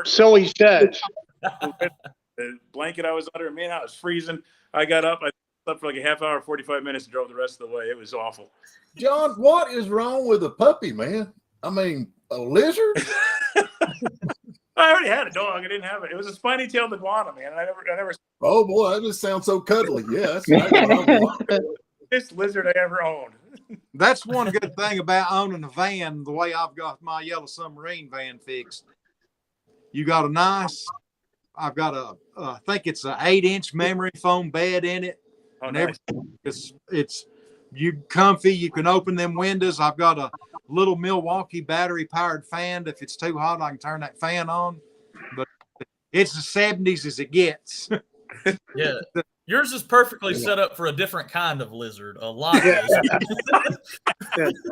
So he says. The blanket I was under, man, I was freezing. I got up, I slept for like a half hour, 45 minutes, and drove the rest of the way. It was awful. John, what is wrong with a puppy, man? I mean, a lizard? I already had a dog. I didn't have it. It was a spiny-tailed iguana, man. I never. Oh boy, that just sounds so cuddly. Yeah, that's This lizard I ever owned. That's one good thing about owning a van. The way I've got my yellow submarine van fixed, you got I've got I think it's an 8-inch memory foam bed in it. Oh, and nice. It's you comfy. You can open them windows. I've got a little Milwaukee battery powered fan. If it's too hot, I can turn that fan on. But it's the 70s as it gets. Yeah. Yours is perfectly set up for a different kind of lizard. A lot of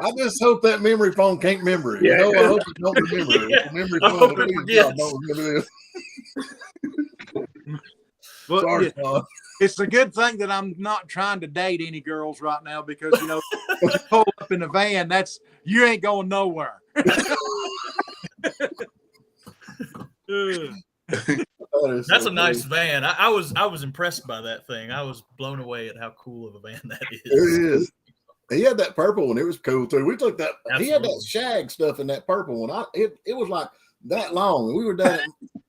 I just hope that memory foam can't remember it. I hope it don't remember it. Memory I hope foam, it forgets. don't remember it. But Sorry, it's a good thing that I'm not trying to date any girls right now, because you pull up in a van, you ain't going nowhere. That's a nice van. I was impressed by that thing. I was blown away at how cool of a van that is. It is. He had that purple one. It was cool too. We took that. Absolutely. He had that shag stuff in that purple one. It was like that long. We were down.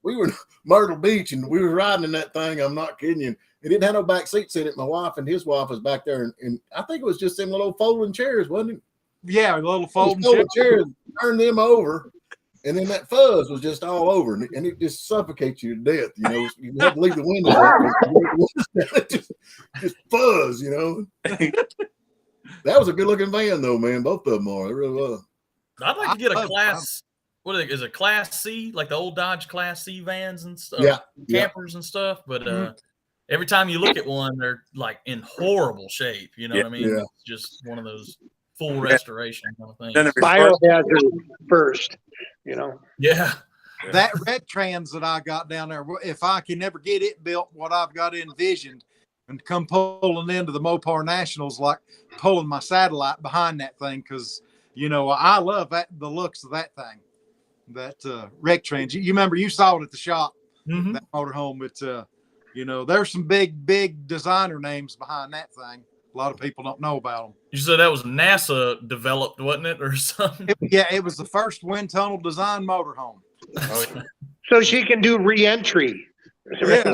We were Myrtle Beach, and we were riding in that thing. I'm not kidding you. It didn't have no back seats in it. My wife and his wife was back there, and I think it was just them little folding chairs, wasn't it? Yeah, a little folding chairs. Turn them over, and then that fuzz was just all over, and it just suffocates you to death. You have to leave the window open. just fuzz. That was a good looking van, though, man. Both of them are. It really was. I'd like to get a class. What is it? Class C, like the old Dodge Class C vans and stuff, campers and stuff. But every time you look at one, they're like in horrible shape. You know what I mean? Yeah. It's just one of those full restoration kind of things. Biohazard first, Yeah. That Red Trans that I got down there, if I can never get it built, what I've got envisioned, and come pulling into the Mopar Nationals, like pulling my satellite behind that thing, because I love the looks of that thing. That Rec Trans. You remember you saw it at the shop, that motorhome. It's there's some big designer names behind that thing. A lot of people don't know about them. You said that was NASA developed, wasn't it, or something? It was the first wind tunnel design motorhome. So she can do re-entry. Yeah.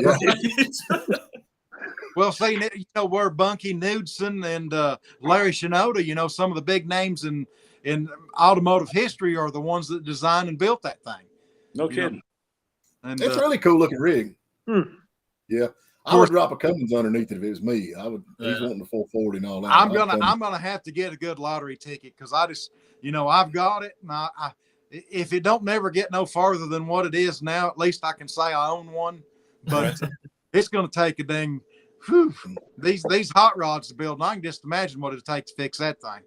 Well, see, where Bunky Knudsen and Larry Shinoda, some of the big names in automotive history are the ones that designed and built that thing. No kidding. And it's really cool looking rig. Yeah. I would drop a Cummins underneath it if it was me. I would. He's wanting the 440 and all that. I'm gonna have to get a good lottery ticket, because I just, I've got it, and I if it don't never get no farther than what it is now, at least I can say I own one. But it's gonna take a dang. Whew, these hot rods to build, and I can just imagine what it'll take to fix that thing.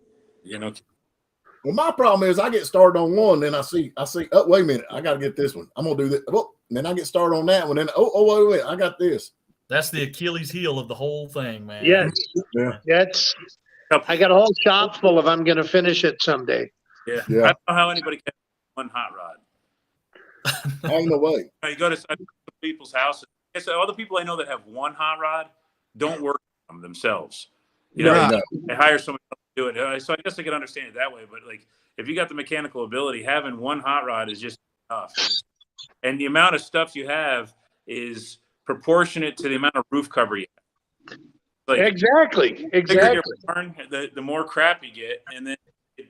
Well, my problem is I get started on one, then I see. Oh, wait a minute, I got to get this one. I'm gonna do this. Oh, and then I get started on that one. Then wait, I got this. That's the Achilles heel of the whole thing, man. Yes. Yeah. That's. I got a whole shop full of. I'm going to finish it someday. Yeah. I don't know how anybody can have one hot rod. Ain't no way. You go to people's houses. All the people I know that have one hot rod don't work on them themselves. They hire somebody else to do it. So I guess I can understand it that way. But like, if you got the mechanical ability, having one hot rod is just enough. And the amount of stuff you have is proportionate to the amount of roof cover you have. Like, Exactly. your barn, the more crap you get, and then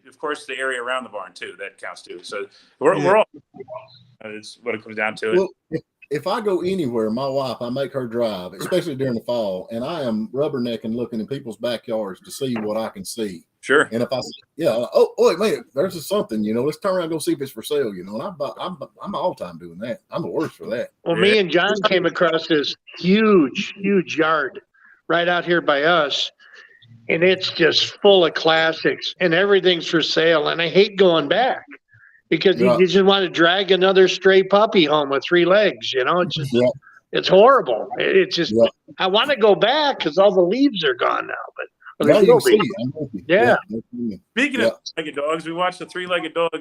of course the area around the barn too, that counts too. So we're all. It's what it comes down to. Well, if I go anywhere, my wife, I make her drive, especially during the fall, and I am rubbernecking looking in people's backyards to see what I can see. Sure. And if I see, wait, man, there's just something, let's turn around and go see if it's for sale, and I'm all the time doing that. I'm the worst for that. Well, me and John came across this huge yard right out here by us, and it's just full of classics, and everything's for sale. And I hate going back because you just want to drag another stray puppy home with 3 legs. It's just, it's horrible. It's just, I want to go back because all the leaves are gone now, but. You see, yeah. Speaking of 3-legged dogs, we watched a 3-legged dog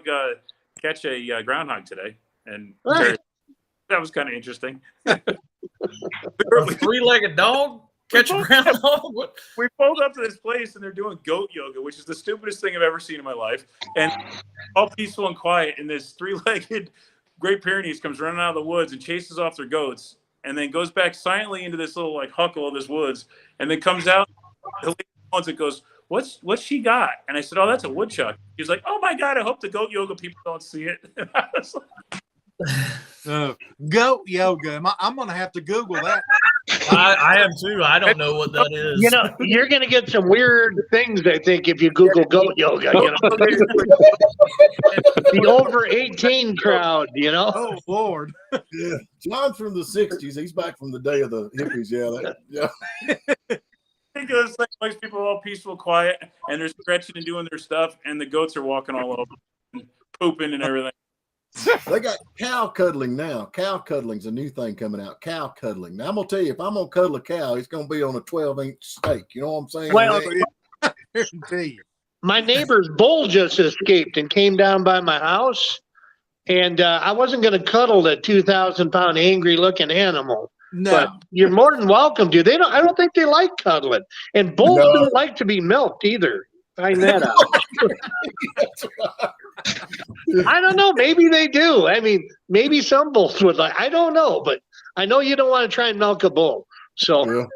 catch a groundhog today, and that was kind of interesting. A 3-legged dog catch a groundhog? We pulled up to this place, and they're doing goat yoga, which is the stupidest thing I've ever seen in my life, and all peaceful and quiet. And this 3-legged Great Pyrenees comes running out of the woods and chases off their goats, and then goes back silently into this little huckle of this woods, and then comes out. The lady it goes, what's she got? And I said, oh, that's a woodchuck. He was like, oh my God, I hope the goat yoga people don't see it. Goat yoga. I'm going to have to Google that. I am too. I don't know what that is. You're going to get some weird things, I think, if you Google goat yoga. The over 18 crowd, Oh, Lord. Yeah. John's from the 60s. He's back from the day of the hippies. I think it's like most people are all peaceful, quiet, and they're stretching and doing their stuff, and the goats are walking all over, and pooping and everything. They got cow cuddling now. Cow cuddling's a new thing coming out. Cow cuddling. Now I'm gonna tell you, if I'm gonna cuddle a cow, it's gonna be on a 12-inch steak. You know what I'm saying? Well, my neighbor's bull just escaped and came down by my house, and I wasn't gonna cuddle that 2,000-pound angry-looking animal. No, but you're more than welcome to. I don't think they like cuddling, and bulls don't like to be milked either. Find that out. I don't know. Maybe they do. I mean, maybe some bulls would like. I don't know, but I know you don't want to try and milk a bull. So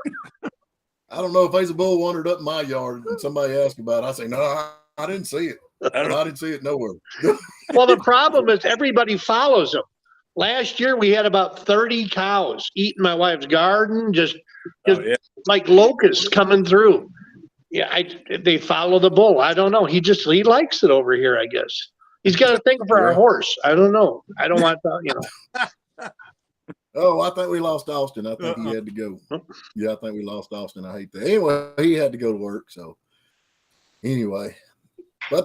I don't know if there's a bull wandered up in my yard and somebody asked about it. I say, no, I didn't see it. I didn't see it nowhere. Well, the problem is everybody follows them. Last year, we had about 30 cows eating my wife's garden, just like locusts coming through. Yeah, they follow the bull. I don't know. He likes it over here, I guess. He's got a thing for our horse. I don't know. I don't want to, Oh, I think we lost Austin. I think he had to go. Yeah, I think we lost Austin. I hate that. Anyway, he had to go to work. So, anyway. But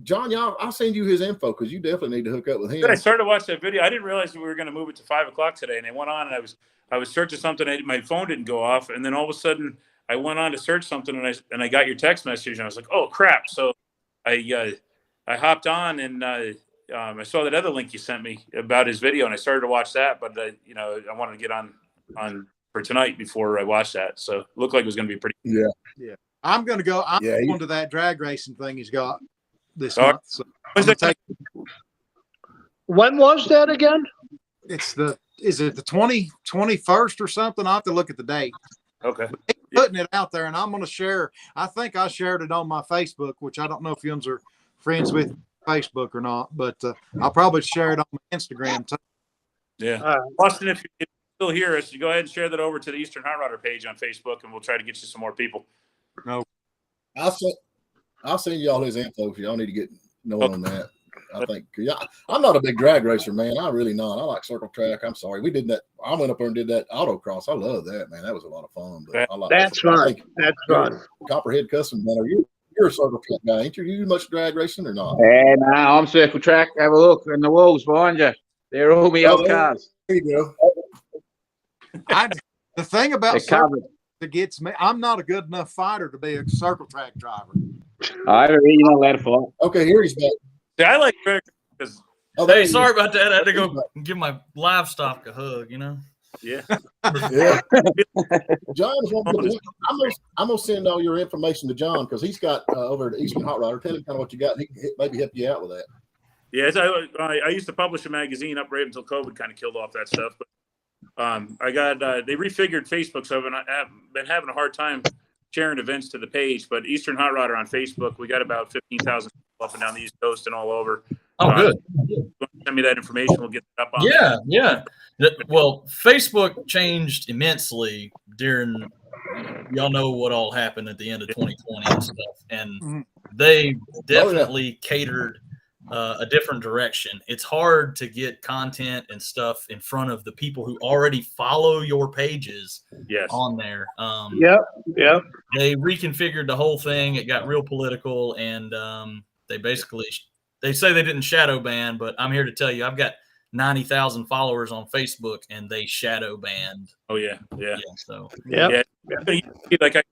John, I'll send you his info because you definitely need to hook up with him. I started to watch that video. I didn't realize we were going to move it to 5 o'clock today, and it went on, and I was searching something. My phone didn't go off, and then all of a sudden I went on to search something, and I got your text message, and I was like, oh crap! So I hopped on, and I saw that other link you sent me about his video, and I started to watch that. But I wanted to get on for tonight before I watched that, so it looked like it was going to be pretty. Yeah. I'm going to go. I'm going to that drag racing thing he's got this month. So when was that again? Is it the 21st or something? I'll have to look at the date. Okay. Putting it out there, and I'm going to share. I think I shared it on my Facebook, which I don't know if you are friends with Facebook or not, but I'll probably share it on my Instagram too. Yeah. Austin, if you're still here, you go ahead and share that over to the Eastern Hot Rodder page on Facebook, and we'll try to get you some more people. No, I'll send y'all his info if y'all need to get knowing on that. I think I'm not a big drag racer, man. I'm really not. I like circle track. I'm sorry. We did that. I went up there and did that autocross. I love that, man. That was a lot of fun. But that's fun. That's fun. Copperhead Customs, man. You're a circle track guy, ain't you? You much drag racing or not? No, I'm circle track. Have a look in the walls behind you. They're all me old cars. There you go. The thing about covered. That gets me, I'm not a good enough fighter to be a circle track driver. You're not allowed to fight. Okay, here he's back. Yeah, I like drag because. Hey, sorry about that. I had to go give my livestock a hug. Yeah. Yeah. John, I'm gonna send all your information to John because he's got over at Eastern Hot Rodder. Tell him kind of what you got. He can maybe help you out with that. Yeah, I used to publish a magazine up right until COVID kind of killed off that stuff. But I got they refigured Facebook, so I've been having a hard time sharing events to the page. But Eastern Hot Rodder on Facebook, we got about 15,000 people up and down the East Coast and all over. Oh, good. Send me that information. We'll get it up on. Yeah. Well, Facebook changed immensely during. Y'all know what all happened at the end of 2020 and stuff, and they definitely catered a different direction. It's hard to get content and stuff in front of the people who already follow your pages on there. Yep. They reconfigured the whole thing. It got real political, and they say they didn't shadow ban, but I'm here to tell you, I've got 90,000 followers on Facebook, and they shadow banned. Oh yeah. So Like I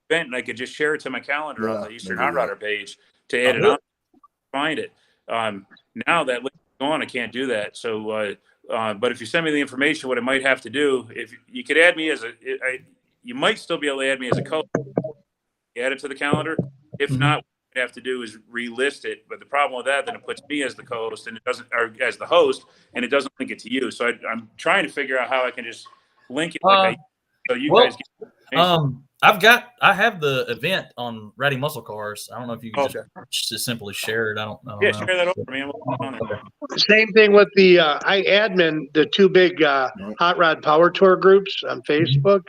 event, and I could just share it to my calendar on the Eastern Hot Rodder page to add it on, find it. Now that link is gone, I can't do that. So, but if you send me the information, what I might have to do, if you could add me you might still be able to add me as a co-host, add it to the calendar. If not, what you have to do is relist it. But the problem with that, then it puts me as the co-host and it doesn't, or as the host, and it doesn't link it to you. So I'm trying to figure out how I can just link it so you guys get. I have the event on Ratty Muscle Cars. I don't know if you can just simply share it. I don't know. Share that over, man. Same thing with the I admin the two big hot rod power tour groups on Facebook,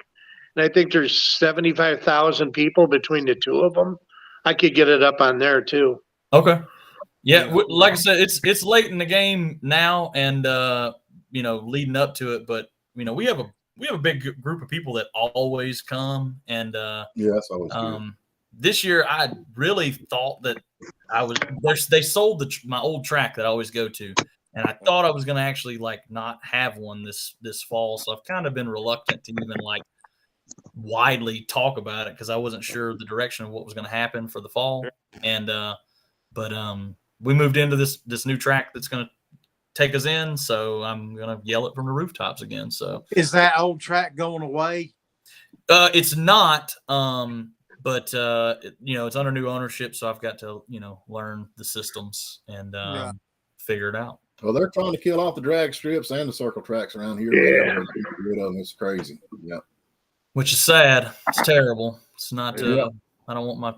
and I think there's 75,000 people between the two of them. I could get it up on there too. Okay. Yeah, like I said, it's late in the game now, and leading up to it, but we have a big group of people that always come, and that's always good. This year I really thought that they sold my old track that I always go to, and I thought I was going to actually not have one this fall, so I've kind of been reluctant to even widely talk about it because I wasn't sure the direction of what was going to happen for the fall, and but we moved into this new track that's going to take us in, so I'm gonna yell it from the rooftops again. So is that old track going away? It's not, but it's under new ownership, so I've got to learn the systems and figure it out. Well, they're trying to kill off the drag strips and the circle tracks around here. Yeah, it's crazy. Yeah, which is sad. It's terrible. It's not. I don't want my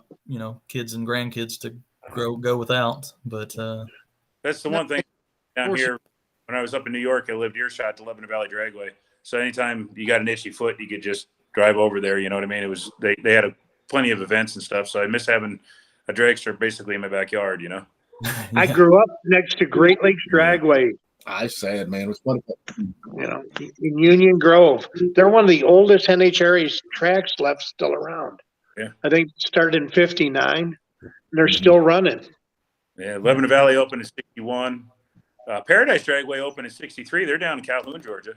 kids and grandkids to go without, but that's the one thing. Down here, when I was up in New York, I lived earshot to Lebanon Valley Dragway. So anytime you got an itchy foot, you could just drive over there. You know what I mean? It was they had plenty of events and stuff. So I miss having a drag strip basically in my backyard. I grew up next to Great Lakes Dragway. It's sad, man. It was funny. In Union Grove, they're one of the oldest NHRA tracks left still around. Yeah, I think it started in '59. They're still running. Yeah, Lebanon Valley opened at 61. Paradise Dragway opened at 63. They're down in Calhoun, Georgia.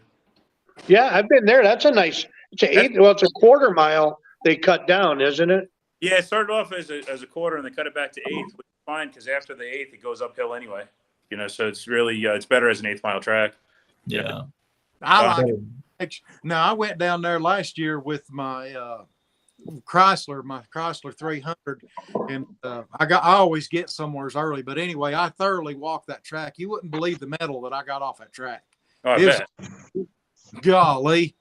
Yeah, I've been there. That's a nice. It's it's a quarter mile they cut down, isn't it? Yeah, it started off as a quarter, and they cut it back to eighth, which is fine because after the eighth, it goes uphill anyway. So it's really it's better as an 8 mile track. Yeah, I like it. Now I went down there last year with my Chrysler 300, and I always get somewheres early. But anyway, I thoroughly walked that track. You wouldn't believe the metal that I got off that track. Oh, I bet. Golly,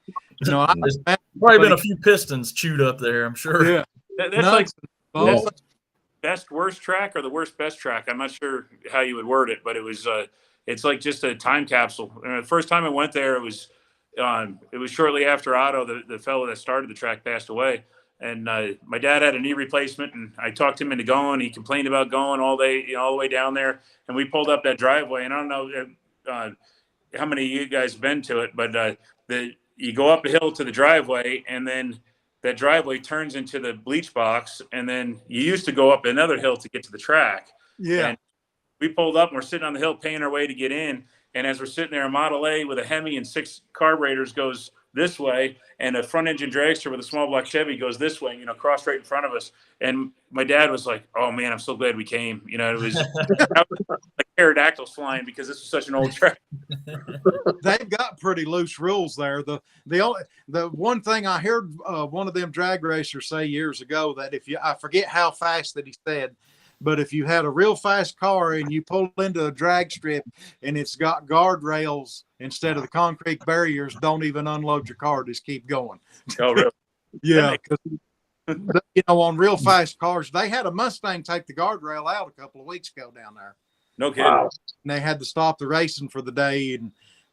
there's probably been a few pistons chewed up there, I'm sure. Yeah, that's best worst track or the worst best track. I'm not sure how you would word it, but it was it's like just a time capsule. The first time I went there, it was shortly after Otto, the fellow that started the track, passed away. And my dad had a knee replacement, and I talked him into going. He complained about going all day, all the way down there. And we pulled up that driveway, and I don't know how many of you guys have been to it, but you go up a hill to the driveway, and then that driveway turns into the bleach box, and then you used to go up another hill to get to the track. Yeah. And we pulled up, and we're sitting on the hill paying our way to get in. And as we're sitting there, a Model A with a Hemi and 6 carburetors goes this way, and a front engine dragster with a small block Chevy goes this way, crossed right in front of us. And my dad was like, "Oh man, I'm so glad we came." It was like pterodactyls flying because this is such an old track. They've got pretty loose rules there. The one thing I heard one of them drag racers say years ago, that I forget how fast that he said, but if you had a real fast car and you pull into a drag strip and it's got guardrails instead of the concrete barriers, don't even unload your car. Just keep going. Oh, really? Yeah. On real fast cars, they had a Mustang take the guardrail out a couple of weeks ago down there. No kidding. Wow. And they had to stop the racing for the day and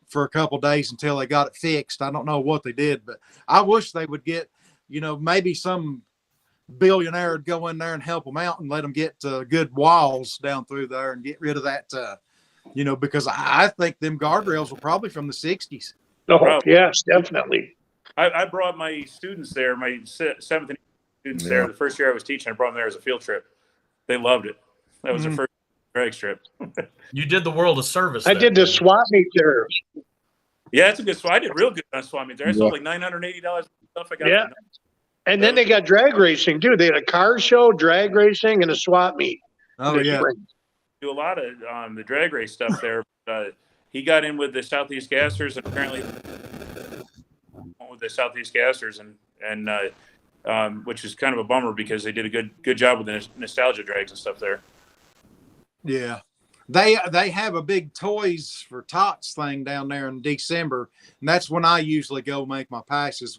for a couple of days until they got it fixed. I don't know what they did, but I wish they would get, maybe some billionaire would go in there and help them out and let them get good walls down through there and get rid of that, because I think them guardrails were probably from the 60s. Oh, yes, definitely. I brought my students there, my 7th and 8th students there. The first year I was teaching, I brought them there as a field trip. They loved it. That was their first drag strip. You did the world a service. I did the swap meet there. Yeah, it's a good swap. I did real good on swap meet there. I sold like $980 stuff I got. Yeah. And then they got drag racing too. They had a car show, drag racing, and a swap meet. Oh, yeah. Do a lot of the drag race stuff there. He got in with the Southeast Gassers, and apparently with the Southeast Gassers, and which is kind of a bummer because they did a good job with the nostalgia drags and stuff there. Yeah. They have a big Toys for Tots thing down there in December, and that's when I usually go make my passes.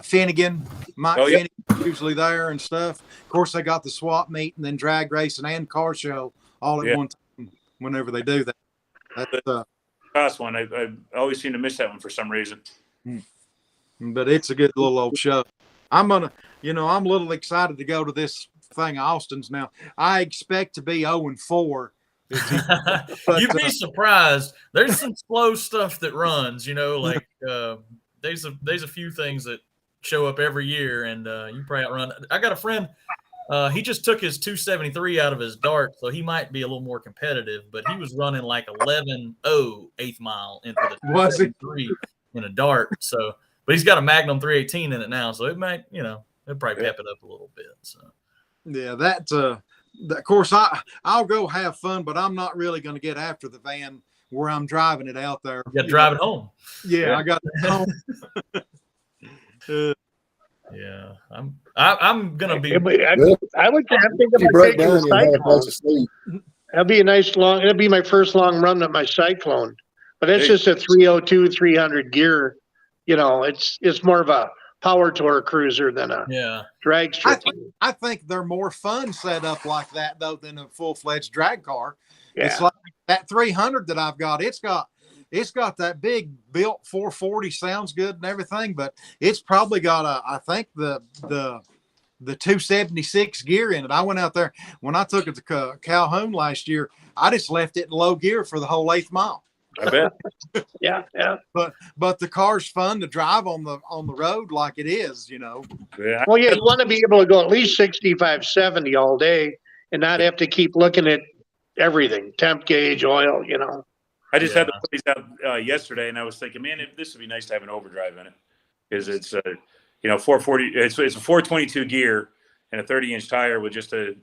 Finnegan, Mike Finnegan usually there and stuff. Of course, they got the swap meet and then drag racing and car show all at one time whenever they do that. That's last one. I always seem to miss that one for some reason. But it's a good little old show. I'm a little excited to go to this thing, Austin's now. I expect to be 0-4. You'd be surprised. There's some slow stuff that runs, like there's a few things that show up every year, and you probably outrun. I got a friend. He just took his 273 out of his dart, so he might be a little more competitive. But he was running like 11.0 8th mile into the 273 in a dart. So, but he's got a Magnum 318 in it now, so it might, it'll probably pep it up a little bit. So, yeah, of course, I'll go have fun, but I'm not really going to get after the van where I'm driving it out there. You got to drive it home. Yeah, I got it home. Yeah, I'm gonna be. I would think of taking Cyclone. That'd be a nice long. It'd be my first long run of my Cyclone, but it's just a 302 300 gear. It's more of a power tour cruiser than a drag strip. I think they're more fun set up like that though than a full-fledged drag car. Yeah. It's like that 300 that I've got. It's got that big built 440, sounds good and everything, but it's probably got I think the 276 gear in it. I went out there when I took it to Calhoun last year. I just left it in low gear for the whole 8th mile. I bet. Yeah. But the car's fun to drive on the road like it is, Yeah. Well, yeah, you want to be able to go at least 65, 70 all day and not have to keep looking at everything, temp gauge, oil, I just had the police out yesterday, and I was thinking, man, this would be nice to have an overdrive in it, because it's 440. It's a 422 gear and a 30-inch tire with just a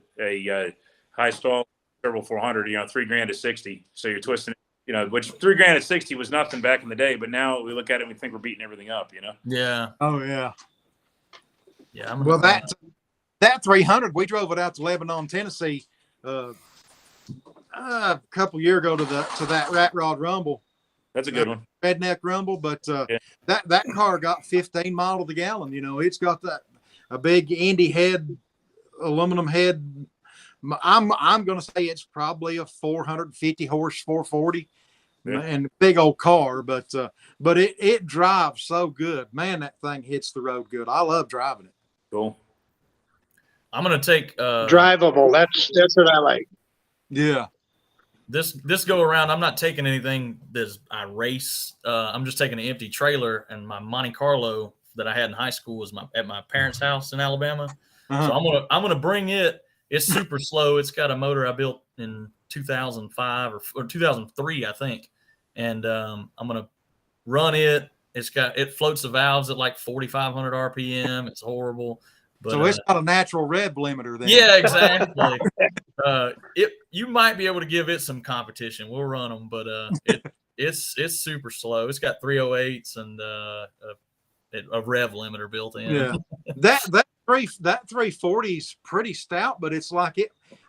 high stall turbo 400. $3,000 at 60. So you're twisting. Which $3,000 at 60 was nothing back in the day, but now we look at it and we think we're beating everything up. Yeah. Oh yeah. Yeah. Well, that 300, we drove it out to Lebanon, Tennessee, a couple years ago to that Rat Rod Rumble. That's a good one. Redneck Rumble, but that car got 15 miles to the gallon. It's got a big Indy head, aluminum head. I'm going to say it's probably a 450 horse 440, and big old car, but it drives so good, man. That thing hits the road good. I love driving it. Cool. I'm going to take drivable. That's what I like. Yeah. This go around, I'm not taking anything that I race. I'm just taking an empty trailer, and my Monte Carlo that I had in high school was at my parents' house in Alabama. Uh-huh. So I'm gonna bring it. It's super slow. It's got a motor I built in 2005 or 2003, I think, and I'm gonna run it. It floats the valves at like 4,500 RPM. It's horrible. But, so it's not a natural rev limiter then. Yeah, exactly. You might be able to give it some competition. We'll run them, but it's super slow. It's got 308s and a rev limiter built in. Yeah, that 340 is pretty stout, but it's like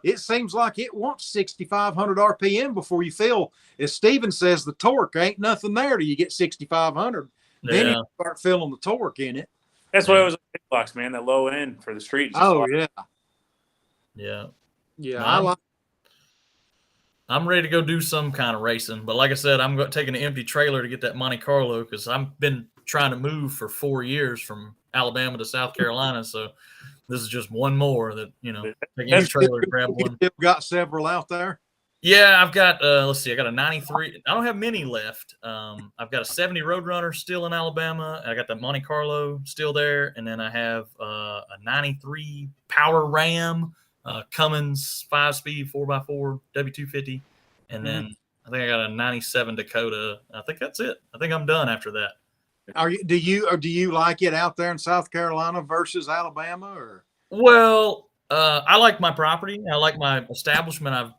it seems like it wants 6,500 RPM before you feel, as Steven says, the torque ain't nothing there till you get 6,500. Then you start feeling the torque in it. That's why I was on big blocks, man. That low end for the street. Oh yeah. I'm ready to go do some kind of racing, but like I said, I'm taking an empty trailer to get that Monte Carlo because I've been trying to move for 4 years from Alabama to South Carolina. So this is just one more that taking a trailer to grab one. You've got several out there. Yeah, I've got let's see, I got a 93. I don't have many left. I've got a 70 Roadrunner still in Alabama. I got the Monte Carlo still there, and then I have a 93 Power Ram, Cummins 5-speed 4x4 W250, and then I think I got a 97 Dakota. I think that's it. I think I'm done after that. Do you like it out there in South Carolina versus Alabama, or? Well, I like my property. I like my establishment. I've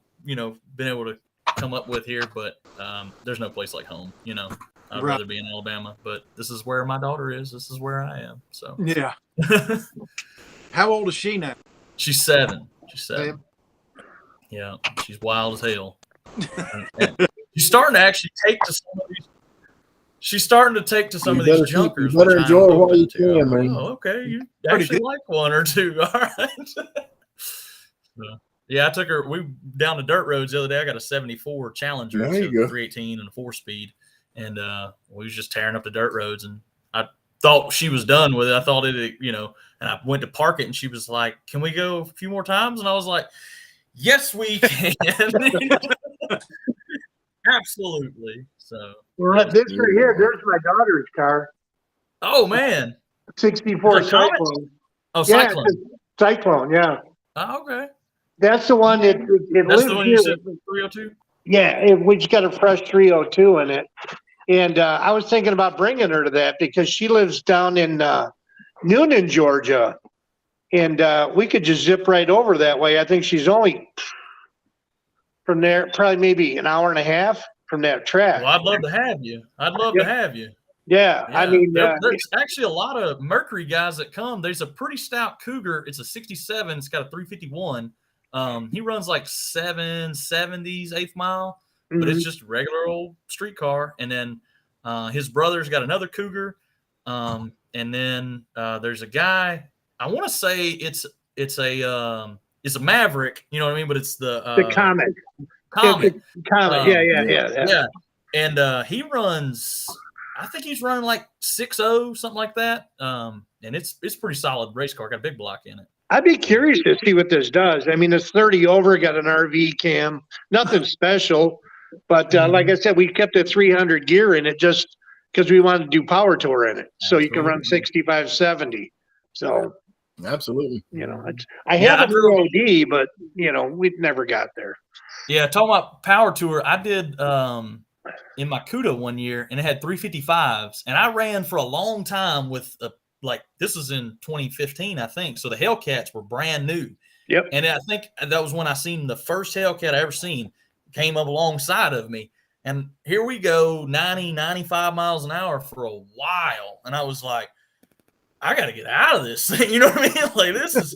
been able to come up with here, but there's no place like home. I'd rather be in Alabama, but this is where my daughter is. This is where I am. So yeah. How old is she now? She's 7. She's 7. Yeah, she's wild as hell. And she's starting to actually take to some of these. She's starting to take to some of these junkers. You better enjoy it while you can, man. Oh, okay. You actually like one or two. All right. So, yeah, I took her. We down the dirt roads the other day. I got a 74 Challenger, there you go. 318 and a 4-speed, and we was just tearing up the dirt roads. And I thought she was done with it. I thought it, and I went to park it, and she was like, "Can we go a few more times?" And I was like, "Yes, we can." Absolutely. So this right here, there's my daughter's car. Oh man, 64 Cyclone. Oh, Cyclone. Yeah, Cyclone. Yeah. Oh, okay. That's the one that that's the one you said 302. Yeah, we just got a fresh 302 in it, and I was thinking about bringing her to that because she lives down in Noonan, Georgia, and we could just zip right over that way. I think she's only from there, probably maybe an hour and a half from that track. Well, I'd love to have you. To have you. Yeah, I mean, there's actually a lot of Mercury guys that come. There's a pretty stout Cougar. It's a 67. It's got a 351. He runs like 770s 8th mile, but it's just a regular old street car. And then his brother's got another Cougar. And then there's a guy. I want to say it's a Maverick. You know what I mean? But it's the Comet. Comet. Yeah. And he runs. I think he's running like 6.0, something like that. And it's pretty solid race car. Got a big block in it. I'd be curious to see what this does. I mean, it's 30 over, got an RV cam, nothing special, But like I said, we kept a 300 gear in it just because we wanted to do power tour in it. So you can run 65, 70. So absolutely. You know, I have an EOD, but you know, we never got there. Yeah, talking about power tour, I did in my CUDA one year, and it had 355s, and I ran for a long time with like this was in 2015, I think. So the Hellcats were brand new. Yep. And I think that was when I seen the first Hellcat I ever seen came up alongside of me. And here we go, 90, 95 miles an hour for a while. And I was like, I got to get out of this thing. You know what I mean? Like this is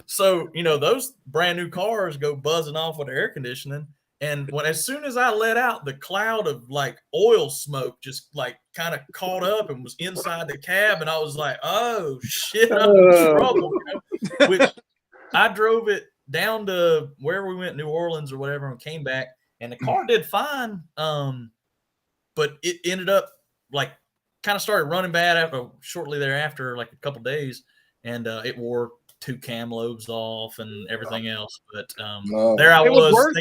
so, you know, those brand new cars go buzzing off with air conditioning. And as soon as I let out, the cloud of like oil smoke just like kind of caught up and was inside the cab. And I was like, oh shit, I'm in trouble. You know? Which I drove it down to where we went, New Orleans or whatever, and came back. And the car did fine. But it ended up like kind of started running bad shortly thereafter, like a couple days. And it wore 2 cam lobes off and everything else. But there I was.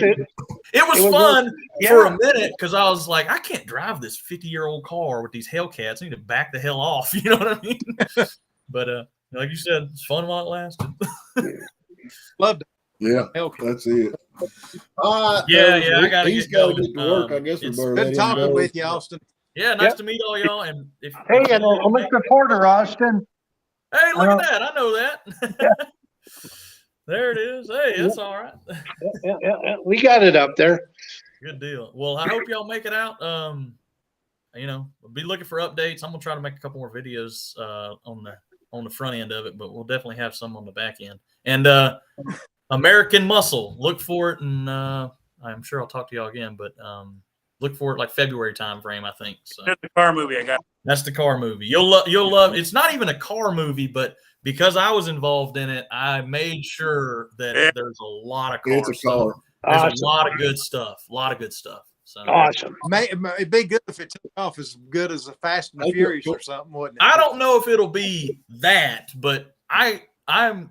It was fun for a minute because I was like, I can't drive this 50-year-old car with these Hellcats. I need to back the hell off. You know what I mean? But like you said, it's fun while it lasted. Loved it. Yeah, that's it. Yeah, I gotta get going. To work. I guess it's good talking with you, Austin. Yeah, nice to meet all y'all. And hey, and Mr. Porter, Austin. Hey, look at that! I know that. There it is. Hey, that's all right. Yeah. We got it up there. Good deal. Well, I hope y'all make it out. You know, we'll be looking for updates. I'm gonna try to make a couple more videos on the front end of it, but we'll definitely have some on the back end. And American Muscle, look for it, and I'm sure I'll talk to y'all again. But look for it like February time frame, I think. So that's the car movie I got. That's the car movie. You'll love. It's not even a car movie, but because I was involved in it, I made sure that there's a lot of car stuff. There's a lot of good stuff. A lot of good stuff. So awesome. It'd be good if it took off as good as a Fast and the Furious or something, wouldn't it? I don't know if it'll be that, but I'm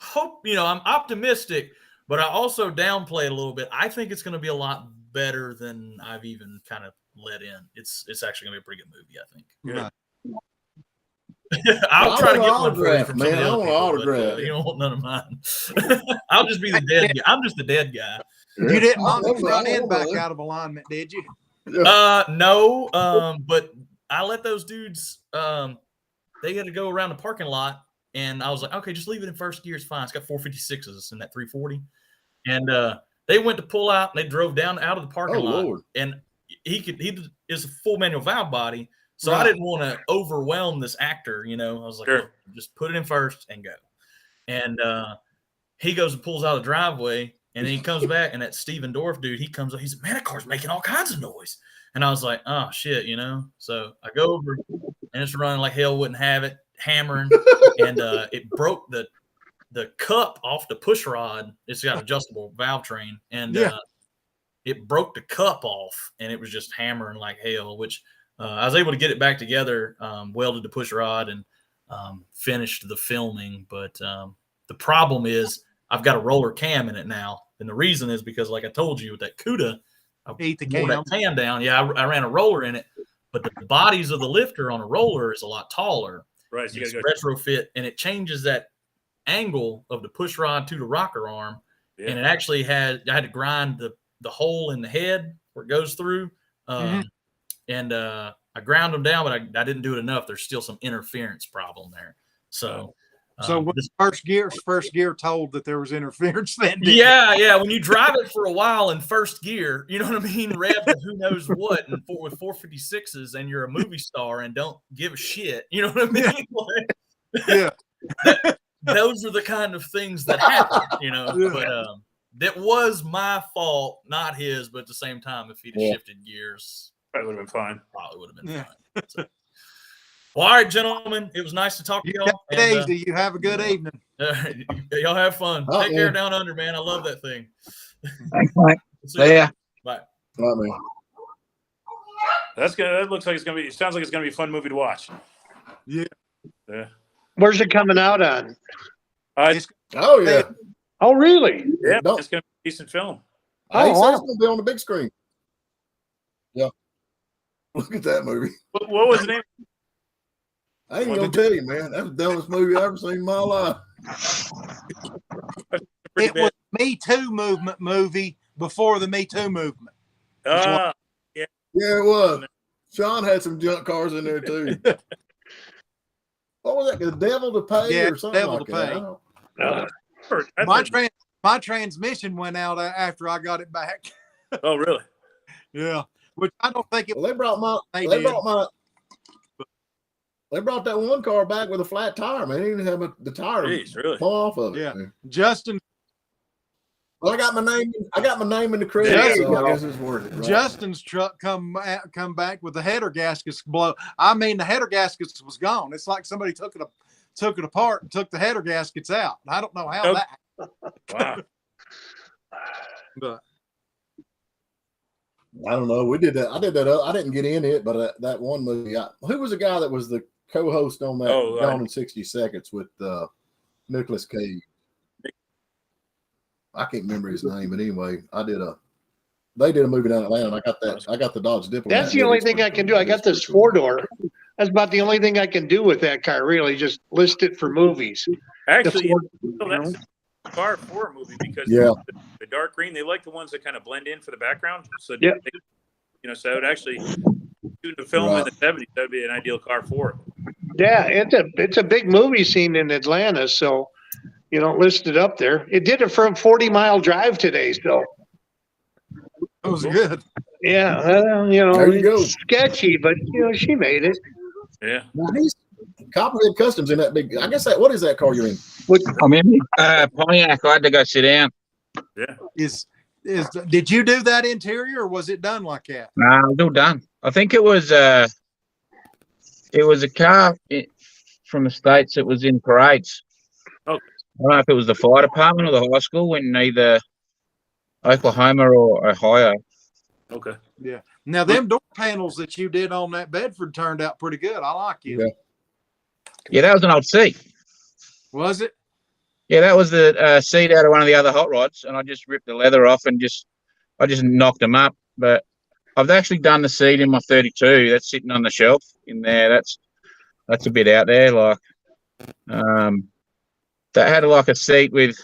hope, you know, I'm optimistic, but I also downplay it a little bit. I think it's going to be a lot better than I've even kind of let in. It's actually going to be a pretty good movie, I think. Right. I'll try to get one for you from man. some of the other I want people, autograph. but, you don't want none of mine. I'll just be the dead guy. I'm just the dead guy. You didn't knock the front end back out of alignment, did you? No. But I let those dudes. They had to go around the parking lot, and I was like, okay, just leave it in first gear. It's fine. It's got 456s in that 340, and they went to pull out. And they drove down out of the parking lot, Lord. and he is a full manual valve body. So I didn't want to overwhelm this actor, you know. I was like, look, just put it in first and go. And he goes and pulls out of the driveway, and then he comes back, and that Steven Dorff dude, he comes up. He's like, man, that car's making all kinds of noise. And I was like, oh, shit, you know. So I go over, and it's running like hell wouldn't have it, hammering. And it broke the cup off the push rod. It's got adjustable valve train. And it broke the cup off, and it was just hammering like hell, which – I was able to get it back together, welded the push rod, and finished the filming. But the problem is I've got a roller cam in it now. And the reason is because, like I told you, with that CUDA, I wore that cam down. Yeah, I ran a roller in it. But the bodies of the lifter on a roller is a lot taller. Right. So it's retrofit, and it changes that angle of the push rod to the rocker arm. Yeah. And it actually I had to grind the hole in the head where it goes through. And I ground them down, but I didn't do it enough. There's still some interference problem there. So first gear told that there was interference then. Yeah. When you drive it for a while in first gear, you know what I mean? Rev to who knows what, and with 456s, and you're a movie star and don't give a shit. You know what I mean? Yeah. Those are the kind of things that happen, you know. Yeah. But that was my fault, not his. But at the same time, if he'd have shifted gears, probably would have been fine. Probably would have been fine. So. Well, all right, gentlemen. It was nice to talk to y'all. You have a good evening. Y'all have fun. Take care down under, man. I love that thing. Thanks, Mike. See ya. Bye. Bye, man. That's good. That looks like it's gonna be. It sounds like it's gonna be a fun movie to watch. Yeah. Where's it coming out on? Oh yeah. Oh really? Yeah. It's gonna be a decent film. Hey, so it's gonna be on the big screen. Yeah. Look at that movie. What was the name? I ain't gonna tell you, man. That's the dumbest movie I've ever seen in my life. It was Me Too movement movie before the Me Too movement. Yeah, it was. Sean had some junk cars in there too. What was that? The Devil to Pay or something Devil like to that? Pay. My transmission went out after I got it back. Oh, really? Yeah. Which I don't think it. Well, they brought that one car back with a flat tire, man. They didn't have the tire really? fall off of it. Yeah. Man. Justin. Well, I got my name in the credits, so I guess it's worth it. Right? Justin's truck come back with the header gaskets blow. I mean, the header gaskets was gone. It's like somebody took it apart and took the header gaskets out. I don't know how that. Wow. But I don't know. We did that. I did that. I didn't get in it, but that one movie. Who was the guy that was the co-host on that Gone in 60 Seconds with Nicolas Cage? I can't remember his name, but anyway, they did a movie down in Atlanta. And I got the Dodge Diplomat. That's the only thing I can do. I got this 4-door. That's about the only thing I can do with that car. Really, just list it for movies. Actually, that's a car for a movie because the dark green. They like the ones that kind of blend in for the background. So so it would actually shooting a film in the 70s. That'd be an ideal car for it. Yeah, it's a big movie scene in Atlanta, so. Listed up there. It did it from 40-mile drive today, so it was good. Yeah, there you go. Sketchy, but she made it. Yeah. Nice. Copperhead Customs in that big. I guess what is that car you're in? I'm in Pontiac. I had to go sit down. Yeah. Did you do that interior, or was it done like that? No, it was all done. I think it was a car from the States that was in parades. Oh. I don't know if it was the fire department or the high school in either Oklahoma or Ohio. Okay. Yeah. Now, them door panels that you did on that Bedford turned out pretty good. I like it. Yeah, that was an old seat. Was it? Yeah, that was the seat out of one of the other hot rods, and I just ripped the leather off and I just knocked them up. But I've actually done the seat in my 32. That's sitting on the shelf in there. That's a bit out there, like. That had like a seat it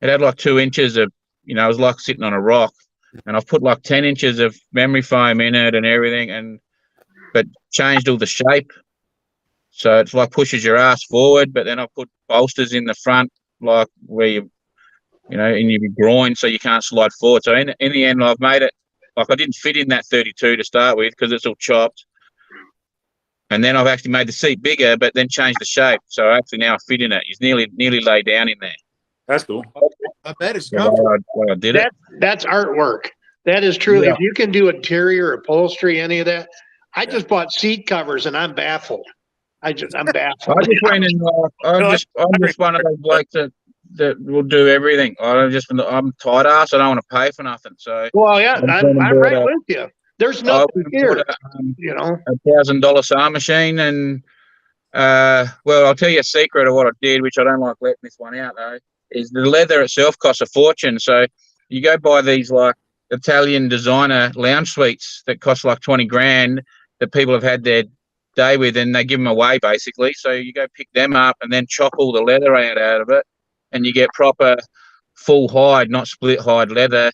had like 2 inches of, it was like sitting on a rock, and I've put like 10 inches of memory foam in it and everything, but changed all the shape. So it's like pushes your ass forward, but then I put bolsters in the front, like where in your groin, so you can't slide forward. So in the end, I've made it, like I didn't fit in that 32 to start with because it's all chopped. And then I've actually made the seat bigger, but then changed the shape. So actually now I fit in it. He's nearly laid down in there. That's cool. I bet it's comfortable. I did it. That's artwork. That is true. Yeah. If you can do interior upholstery, any of that. I just bought seat covers and I'm baffled. I'm baffled. I just went in. I'm just one of those blokes that will do everything. I'm tight ass. I don't want to pay for nothing. So I'm right with you. There's nothing here. $1,000 sewing machine, and I'll tell you a secret of what I did, which I don't like letting this one out though, is the leather itself costs a fortune. So you go buy these like Italian designer lounge suites that cost like 20 grand that people have had their day with, and they give them away basically. So you go pick them up and then chop all the leather out of it, and you get proper full hide, not split hide leather.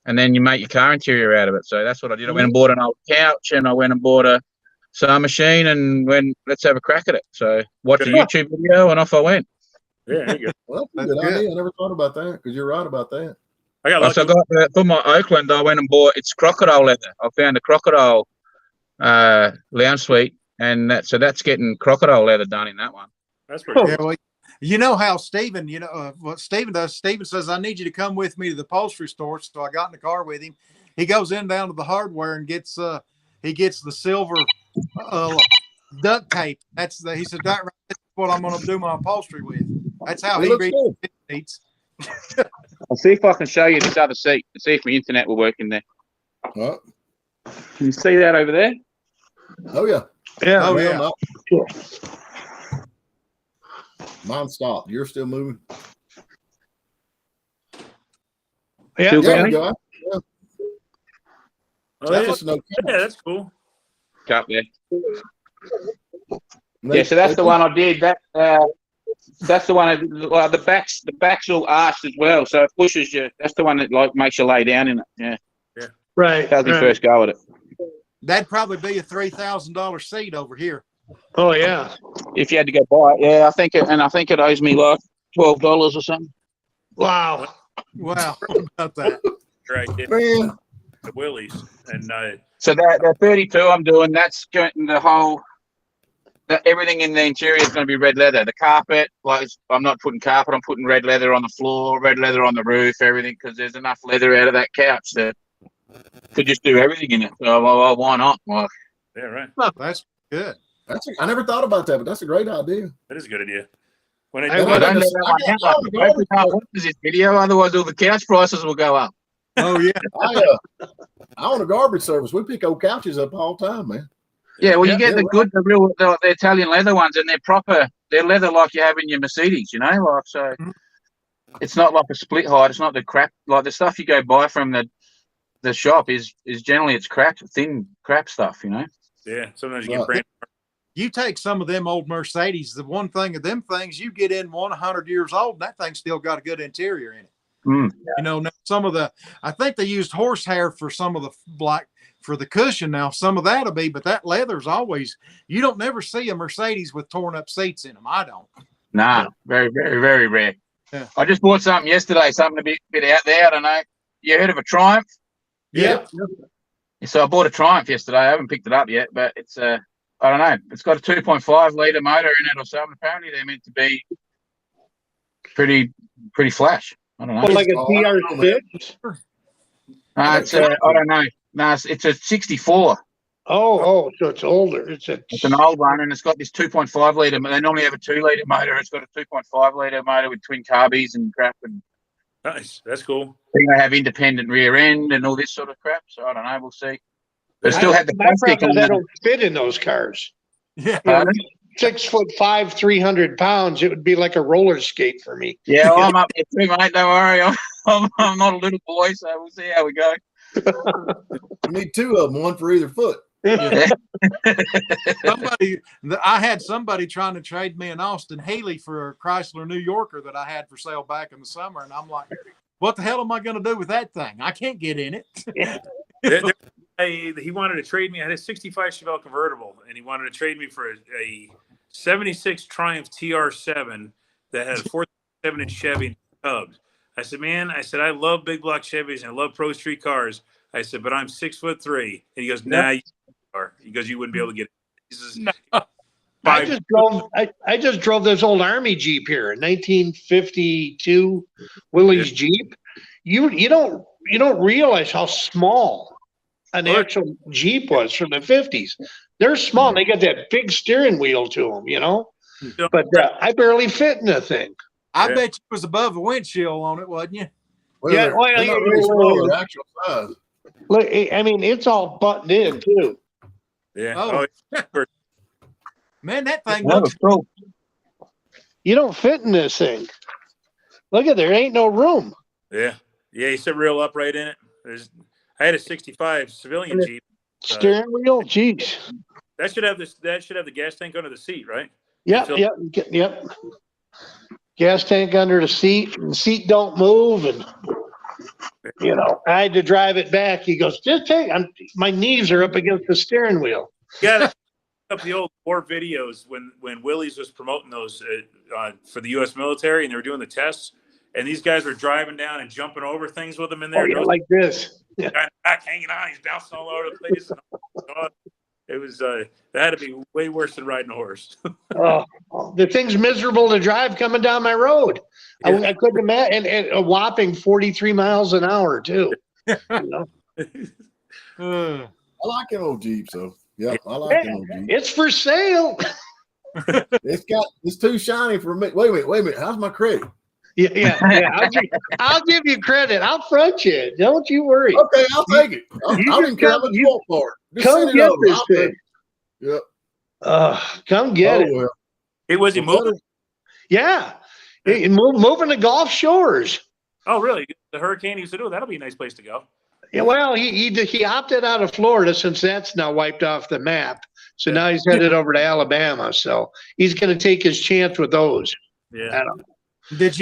And then you make your car interior out of it. So that's what I did. I went and bought an old couch, and I went and bought a sewing machine, and let's have a crack at it. So watched a YouTube video, and off I went. Yeah, there you go. Well, that's a good idea. I never thought about that because you're right about that. I got for my Oakland, I went and bought, it's crocodile leather. I found a crocodile lounge suite, and that's getting crocodile leather done in that one. That's pretty cool. Yeah, well, you know how Stephen, what Stephen does. Stephen says, I need you to come with me to the upholstery store. So I got in the car with him. He goes down to the hardware and gets the silver duct tape. He said, that's what I'm going to do my upholstery with. That's how he reads seats. I'll see if I can show you this other seat and see if my internet will work in there. What? Can you see that over there? Oh yeah. Yeah. Oh yeah. Cool. Mine stopped. You're still moving. Yeah, Still Yeah, going? we got. Yeah. Oh, That's yeah. just no Yeah, that's cool. Up there. They- Yeah, so that's they- the one I did. That's the one. Well, the back's all arched as well, so it pushes you. That's the one that like makes you lay down in it. Yeah, right. that was my right. first go at it. That'd probably be a $3,000 seat over here. Oh yeah. If you had to go buy it, yeah, I think it owes me like $12 or something. Wow. Wow, what about that? Right. Yeah, Man, the Willys. And So that 32 I'm doing, that's going the whole. Everything in the interior is going to be red leather. The carpet, like I'm not putting carpet, I'm putting red leather on the floor, red leather on the roof, everything, because there's enough leather out of that couch that could just do everything in it. So well, why not? Well, yeah, right. That's good. I never thought about that, but that's a great idea. That is a good idea. When I I, would- don't know that one. I hope we can't watch this video, otherwise all the couch prices will go up. Oh yeah. I own a garbage service. We pick old couches up all the time, man. Yeah, well, Yeah, you get the Italian leather ones, and they're leather like you have in your Mercedes, you know, like so. It's not like a split height. It's not the crap like the stuff you go buy from the shop is generally it's thin crap stuff, you know. yeah, sometimes you Right. get brand. You take some of them old Mercedes, the one thing of them things, you get in 100 years old, and that thing's still got a good interior in it. Mm. You know, now some of I think they used horsehair for some of the black for the cushion. Now some of that'll be, but that leather's always, you don't never see a Mercedes with torn up seats in them. I don't. Nah, very, very, very rare. Yeah. I just bought something yesterday, something a bit out there. I don't know. You heard of a Triumph? Yeah. So I bought a Triumph yesterday. I haven't picked it up yet, but it's I don't know. It's got a 2.5 litre motor in it or something. Apparently they're meant to be pretty flash. I don't know. Well, like a TR6. It's I don't know. No, it's a 64. Oh, so it's older. It's an old one, and it's got this 2.5 litre. They normally have a 2 litre motor. It's got a 2.5 litre motor with twin carbies and crap. And Nice. That's cool. they have independent rear end and all this sort of crap. So I don't know. We'll see. But it still had the My plastic problem on is I it. don't fit in those cars. Yeah. You know, 6'5", 300 pounds. It would be like a roller skate for me. Yeah, well, I'm up there too, mate. Don't worry. I'm not a little boy, so we'll see how we go. You need two of them, one for either foot. I had somebody trying to trade me an Austin Healey for a Chrysler New Yorker that I had for sale back in the summer. And I'm like, what the hell am I going to do with that thing? I can't get in it. He wanted to trade me. I had a 65 Chevelle convertible, and he wanted to trade me for a 76 Triumph TR7 that had a 4.7-inch Chevy Cubs. I said, man, I love big block Chevys and I love Pro Street cars. I said, but I'm 6'3", and he goes, nah, you are. He goes, you wouldn't be able to get it. He says, no. I just drove this old Army Jeep here, a 1952 Willys Jeep. You don't realize how small an actual Jeep was from the 50s. They're small, and they got that big steering wheel to them, you know. But I barely fit in the thing. I bet you was above the windshield on it, wasn't you? Well, Yeah, they're well, not really small, they're actual size. Look, I mean, it's all buttoned in too. Yeah. Oh. Man, that thing That looks was cool. You don't fit in this thing. Look at there ain't no room. Yeah. Yeah, you sit real upright in it. I had a 65 civilian Jeep. Steering wheel, jeez. That should have the gas tank under the seat, right? Yep. Gas tank under the seat, and the seat don't move, and I had to drive it back. He goes, just take. My knees are up against the steering wheel. Yeah, up the old war videos when Willys was promoting those for the U.S. military, and they were doing the tests, and these guys were driving down and jumping over things with them in there. Oh, yeah, like this. Yeah. Back hanging on, he's bouncing all over the place. It was that had to be way worse than riding a horse. The thing's miserable to drive coming down my road. Yeah. I couldn't imagine, and a whopping 43 miles an hour too. I like an old Jeep, so yeah, I like an old Jeep. It's for sale. It's too shiny for me. Wait a minute. How's my credit? Yeah. I'll give you credit. I'll front you. Don't you worry. Okay, I'll take it. I don't even care how much you want for it. Just Come send it get over. this I'll take thing. it. Yep. Come get it. Well. It was he moving? Yeah. Moving to Gulf Shores. Oh, really? The hurricane used to do it. That'll be a nice place to go. Yeah, well, he opted out of Florida since that's now wiped off the map. So now he's headed over to Alabama. So he's going to take his chance with those. Yeah. Did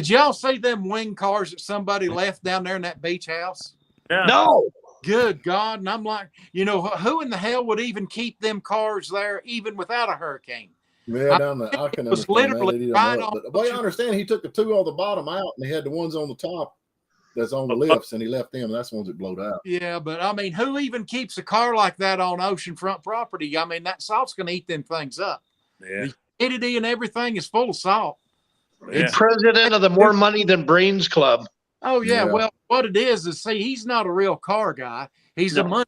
y'all see them wing cars that somebody left down there in that beach house? Yeah. No. Good God. And I'm like, who in the hell would even keep them cars there even without a hurricane? Yeah, down there. I can was understand literally that. right But the way I understand, he took the two on the bottom out, and he had the ones on the top that's on the lifts, and he left them. That's the ones that blowed out. Yeah, but I mean, who even keeps a car like that on oceanfront property? I mean, that salt's going to eat them things up. Yeah. The humidity and everything is full of salt. Yeah. President of the More Money Than Brains Club. Oh, yeah. Yeah. Well, what it is, see, he's not a real car guy. He's a money,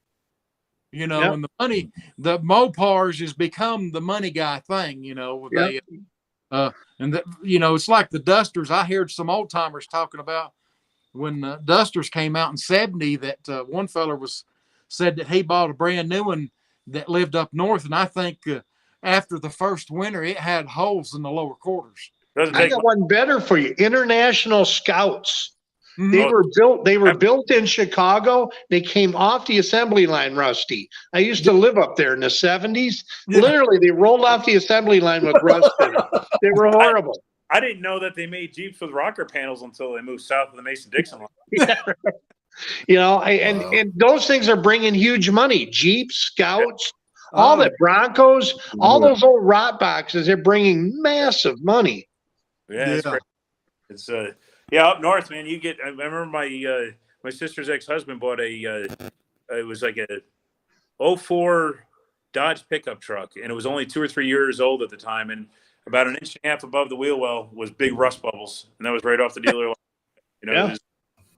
and the money, the Mopars has become the money guy thing, they, and it's like the Dusters. I heard some old timers talking about when Dusters came out in 70 that one feller said that he bought a brand new one that lived up north. And I think after the first winter, it had holes in the lower quarters. I got one better for you. International Scouts. Mm-hmm. They were built in Chicago. They came off the assembly line, Rusty. I used to live up there in the 70s. Yeah. Literally, they rolled off the assembly line with rust in it. They were horrible. I didn't know that they made Jeeps with rocker panels until they moved south of the Mason-Dixon line. And those things are bringing huge money. Jeeps, Scouts, all the Broncos, all those old rot boxes, they're bringing massive money. Yeah, it's great. It's up north, man. You get. I remember my sister's ex-husband bought it was like a 04 Dodge pickup truck, and it was only 2 or 3 years old at the time, and about an inch and a half above the wheel well was big rust bubbles, and that was right off the dealer line.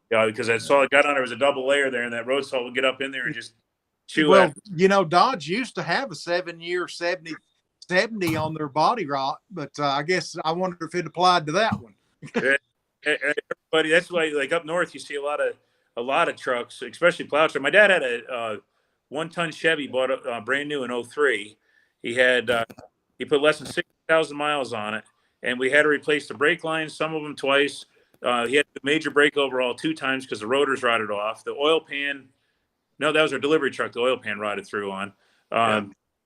Because I saw it got on there was a double layer there, and that road salt would get up in there and just chew. Well, Dodge used to have a 7-year 70 on their body rot, but I guess I wonder if it applied to that one. Everybody, that's why, like up north, you see a lot of trucks, especially plow trucks. My dad had a 1-ton Chevy, bought brand new in 03. He put less than 60,000 miles on it, and we had to replace the brake lines, some of them twice. He had a major brake overhaul 2 times because the rotors rotted off. The oil pan, no, that was our delivery truck. The oil pan rotted through on.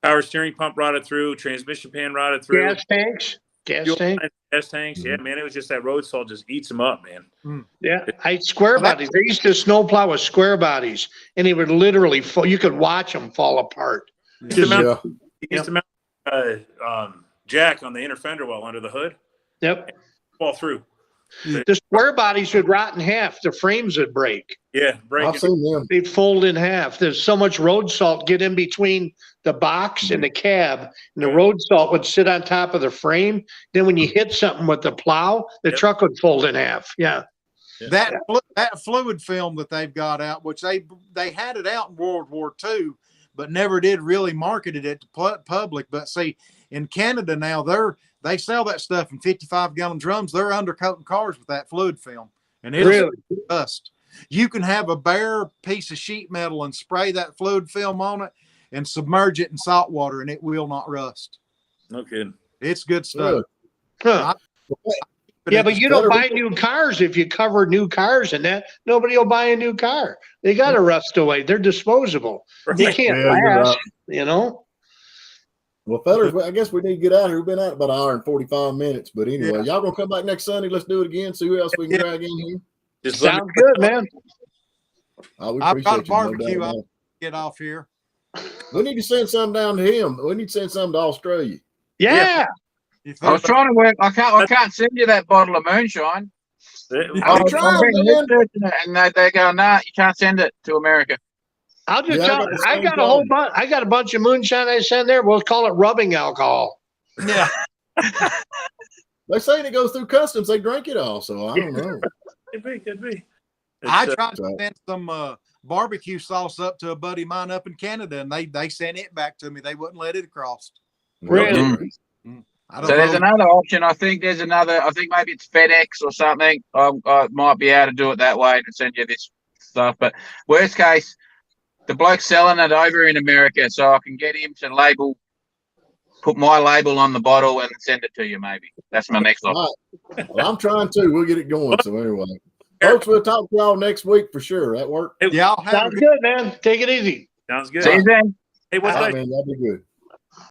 Power steering pump rotted through. Transmission pan rotted through. Gas tanks. Yeah, man, it was just that road salt just eats them up, man. Yeah, square bodies. They used to snowplow with square bodies, and they would literally fall. You could watch them fall apart. He used to mount jack on the inner fender well under the hood. Yep. Fall through. The square bodies would rot in half. The frames would break. Yeah, break. I've seen them. They'd fold in half. There's so much road salt get in between the box and the cab, and the road salt would sit on top of the frame. Then when you hit something with the plow, the truck would fold in half. Yeah. That fluid film that they've got out, which they had it out in World War II, but never did really marketed it to public. But see, in Canada now, they sell that stuff in 55-gallon drums. They're undercoating cars with that fluid film, and it'll rust. You can have a bare piece of sheet metal and spray that fluid film on it and submerge it in salt water, and it will not rust. No kidding. It's good stuff. Huh. But you don't buy new cars if you cover new cars in that. Nobody will buy a new car. They got to rust away. They're disposable. They can't last, Well, fellas, I guess we need to get out of here. We've been out about an hour and 45 minutes. But anyway, y'all going to come back next Sunday? Let's do it again. See who else we can drag in here. Sounds good, man. I've got a barbecue. I'll get off here. We need to send some down to him. We need to send some to Australia. Yeah. I was trying to work. I can't send you that bottle of moonshine. I'm trying, man. And they go, nah, you can't send it to America. I'll just tell you, I got a whole bunch. I got a bunch of moonshine I send there. We'll call it rubbing alcohol. Yeah. They say it goes through customs. They drink it all, so I don't know. Could be. I tried to send some barbecue sauce up to a buddy of mine up in Canada, and they sent it back to me. They wouldn't let it across. Really? So there's another option. I think maybe it's FedEx or something. I might be able to do it that way to send you this stuff. But worst case, the bloke's selling it over in America, so I can get him to label put my label on the bottle and send it to you. Maybe that's my next one. All right. Well, I'm trying to. We'll get it going. So anyway, folks, we'll talk to y'all next week for sure. That work? Yeah, I'll have Sounds good, man. Take it easy. Sounds good. See you then. Hey, what All right, day? man. That'd be good.